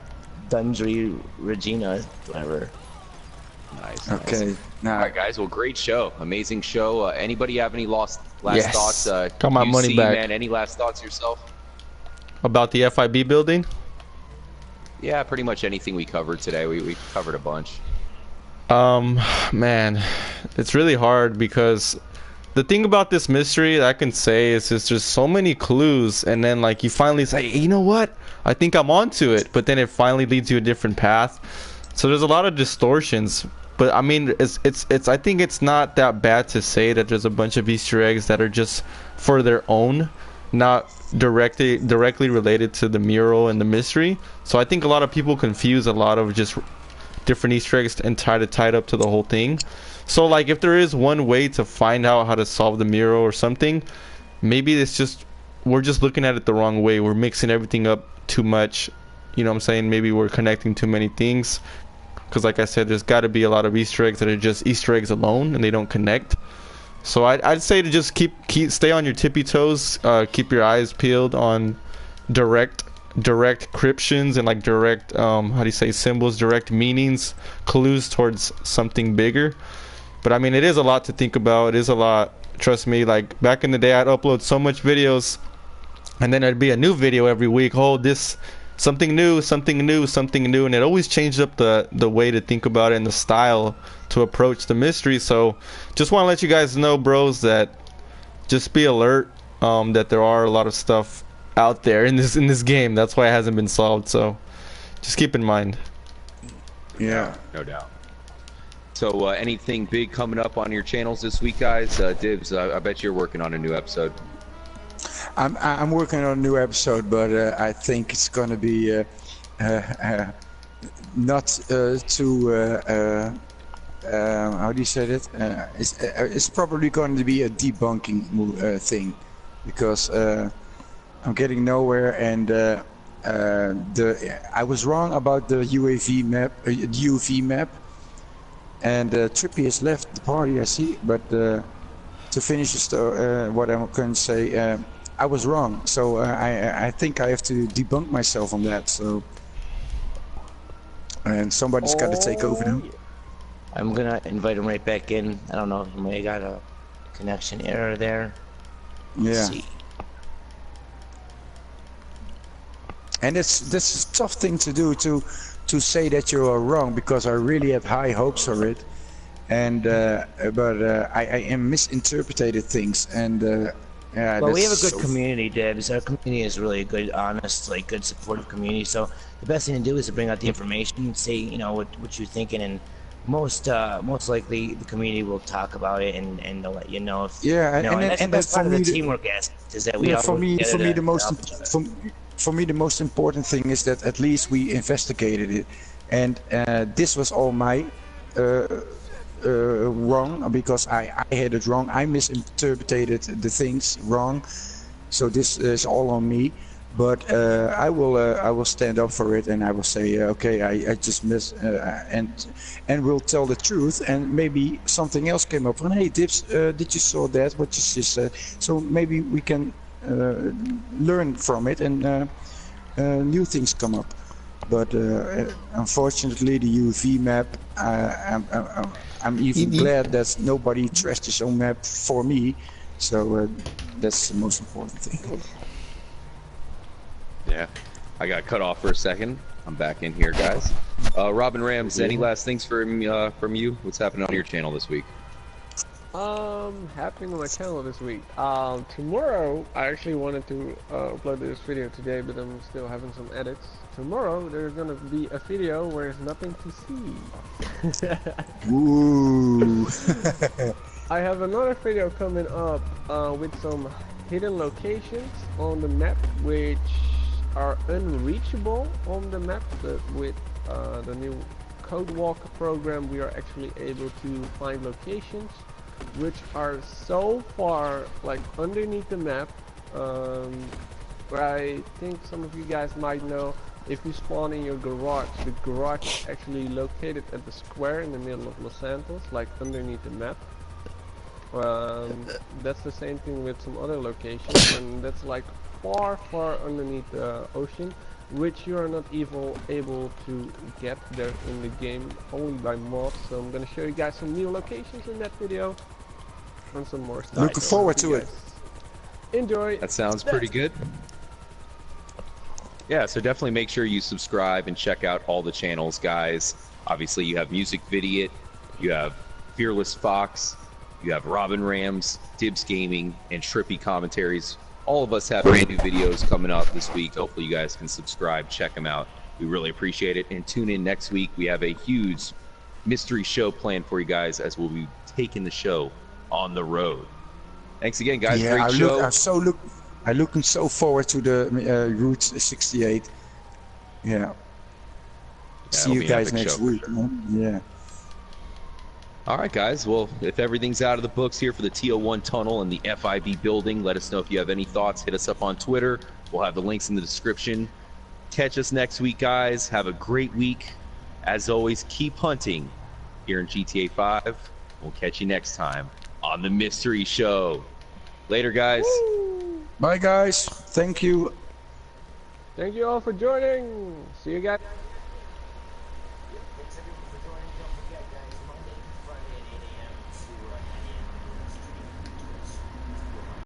Dundry Regina, whatever. Nice. Okay. All Now, right, guys. Well, great show. Amazing show. Anybody have any last Yes. thoughts? Got my money UC, back. Man, any last thoughts yourself? About the FIB building? Yeah, pretty much anything we covered today. We covered a bunch. Man, it's really hard because the thing about this mystery that I can say is there's just so many clues, and then like you finally say, hey, you know what? I think I'm onto it, but then it finally leads you a different path. So there's a lot of distortions. But I mean, it's I think it's not that bad to say that there's a bunch of Easter eggs that are just for their own, not directly related to the mural and the mystery. So I think a lot of people confuse a lot of just different Easter eggs and try to tie it up to the whole thing. So like if there is one way to find out how to solve the mural or something, maybe it's just we're just looking at it the wrong way. We're mixing everything up too much. You know what I'm saying? Maybe we're connecting too many things. Because like I said, there's got to be a lot of Easter eggs that are just Easter eggs alone and they don't connect. So I'd say to just stay on your tippy toes, keep your eyes peeled on direct cryptions and like direct how do you say symbols, direct meanings, clues towards something bigger. But I mean, it is a lot to think about. It is a lot. Trust me. Like back in the day, I'd upload so much videos, and then there'd be a new video every week. Oh, this. Something new, and it always changed up the way to think about it and the style to approach the mystery. So just want to let you guys know, bros, that just be alert that there are a lot of stuff out there in this game. That's why it hasn't been solved. So just keep in mind. yeah. No doubt. So anything big coming up on your channels this week, guys? Dibs, I bet you're working on a new episode. I'm working on a new episode, but I think it's gonna be not too how do you say it? It's probably going to be a debunking thing, because I'm getting nowhere, and I was wrong about the UAV map, and Trippy has left the party, I see. But to finish what I'm going to say, I was wrong. So I think I have to debunk myself on that. So, and somebody's got to take over now. I'm gonna invite him right back in. I don't know, he may have got a connection error there. Yeah. Let's see. And that's a tough thing to do, to say that you are wrong, because I really had high hopes for it, and but I am misinterpreted things, and yeah. Well, we have a good community, Debs. Our community is really a good, honest, like good, supportive community. So the best thing to do is to bring out the information, say, you know, what you're thinking, and most likely the community will talk about it, and they'll let you know if. Yeah, you know, and that's the best part of the teamwork aspect, is that we all for me the most important thing is that at least we investigated it, and this was all my wrong, because I had it wrong. I misinterpreted the things wrong, so this is all on me. But I will stand up for it, and I will say, okay, I just missed, and we'll tell the truth. And maybe something else came up. Hey, Dibs, did you saw that? What you just said? So maybe we can learn from it, and new things come up. But unfortunately, the UV map, I'm even glad that nobody trashed his own map for me. So that's the most important thing. Yeah, I got cut off for a second. I'm back in here, guys. Robin Rams, any last things from you? What's happening on your channel this week? Happening on my channel this week. Tomorrow, I actually wanted to upload this video today, but I'm still having some edits. Tomorrow, there's gonna be a video where there's nothing to see. Ooh. I have another video coming up with some hidden locations on the map, which are unreachable on the map, but with the new Code Walker program, we are actually able to find locations which are so far, like, underneath the map. I think some of you guys might know, if you spawn in your garage, the garage is actually located at the square in the middle of Los Santos, like underneath the map. That's the same thing with some other locations, and that's like far underneath the ocean, which you are not even able to get there in the game, only by mods. So I'm gonna show you guys some new locations in that video, and some more stuff. Looking forward to it. Enjoy. That sounds pretty good. Yeah, so definitely make sure you subscribe and check out all the channels, guys. Obviously, you have Music Vidiot, you have Fearless Fox, you have Robin Rams, Dibs Gaming, and Trippy Commentaries. All of us have brand new videos coming up this week. Hopefully you guys can subscribe, check them out. We really appreciate it. And tune in next week. We have a huge mystery show planned for you guys, as we'll be taking the show on the road. Thanks again, guys. Yeah, Great show. I'm looking so forward to the Route 68. Yeah. See you guys next week. Man. Yeah. All right, guys. Well, if everything's out of the books here for the T1 tunnel and the FIB building, let us know if you have any thoughts. Hit us up on Twitter. We'll have the links in the description. Catch us next week, guys. Have a great week. As always, keep hunting here in GTA 5. We'll catch you next time on the Mystery Show. Later, guys. Woo! Bye, guys. Thank you. Thank you all for joining. See you guys.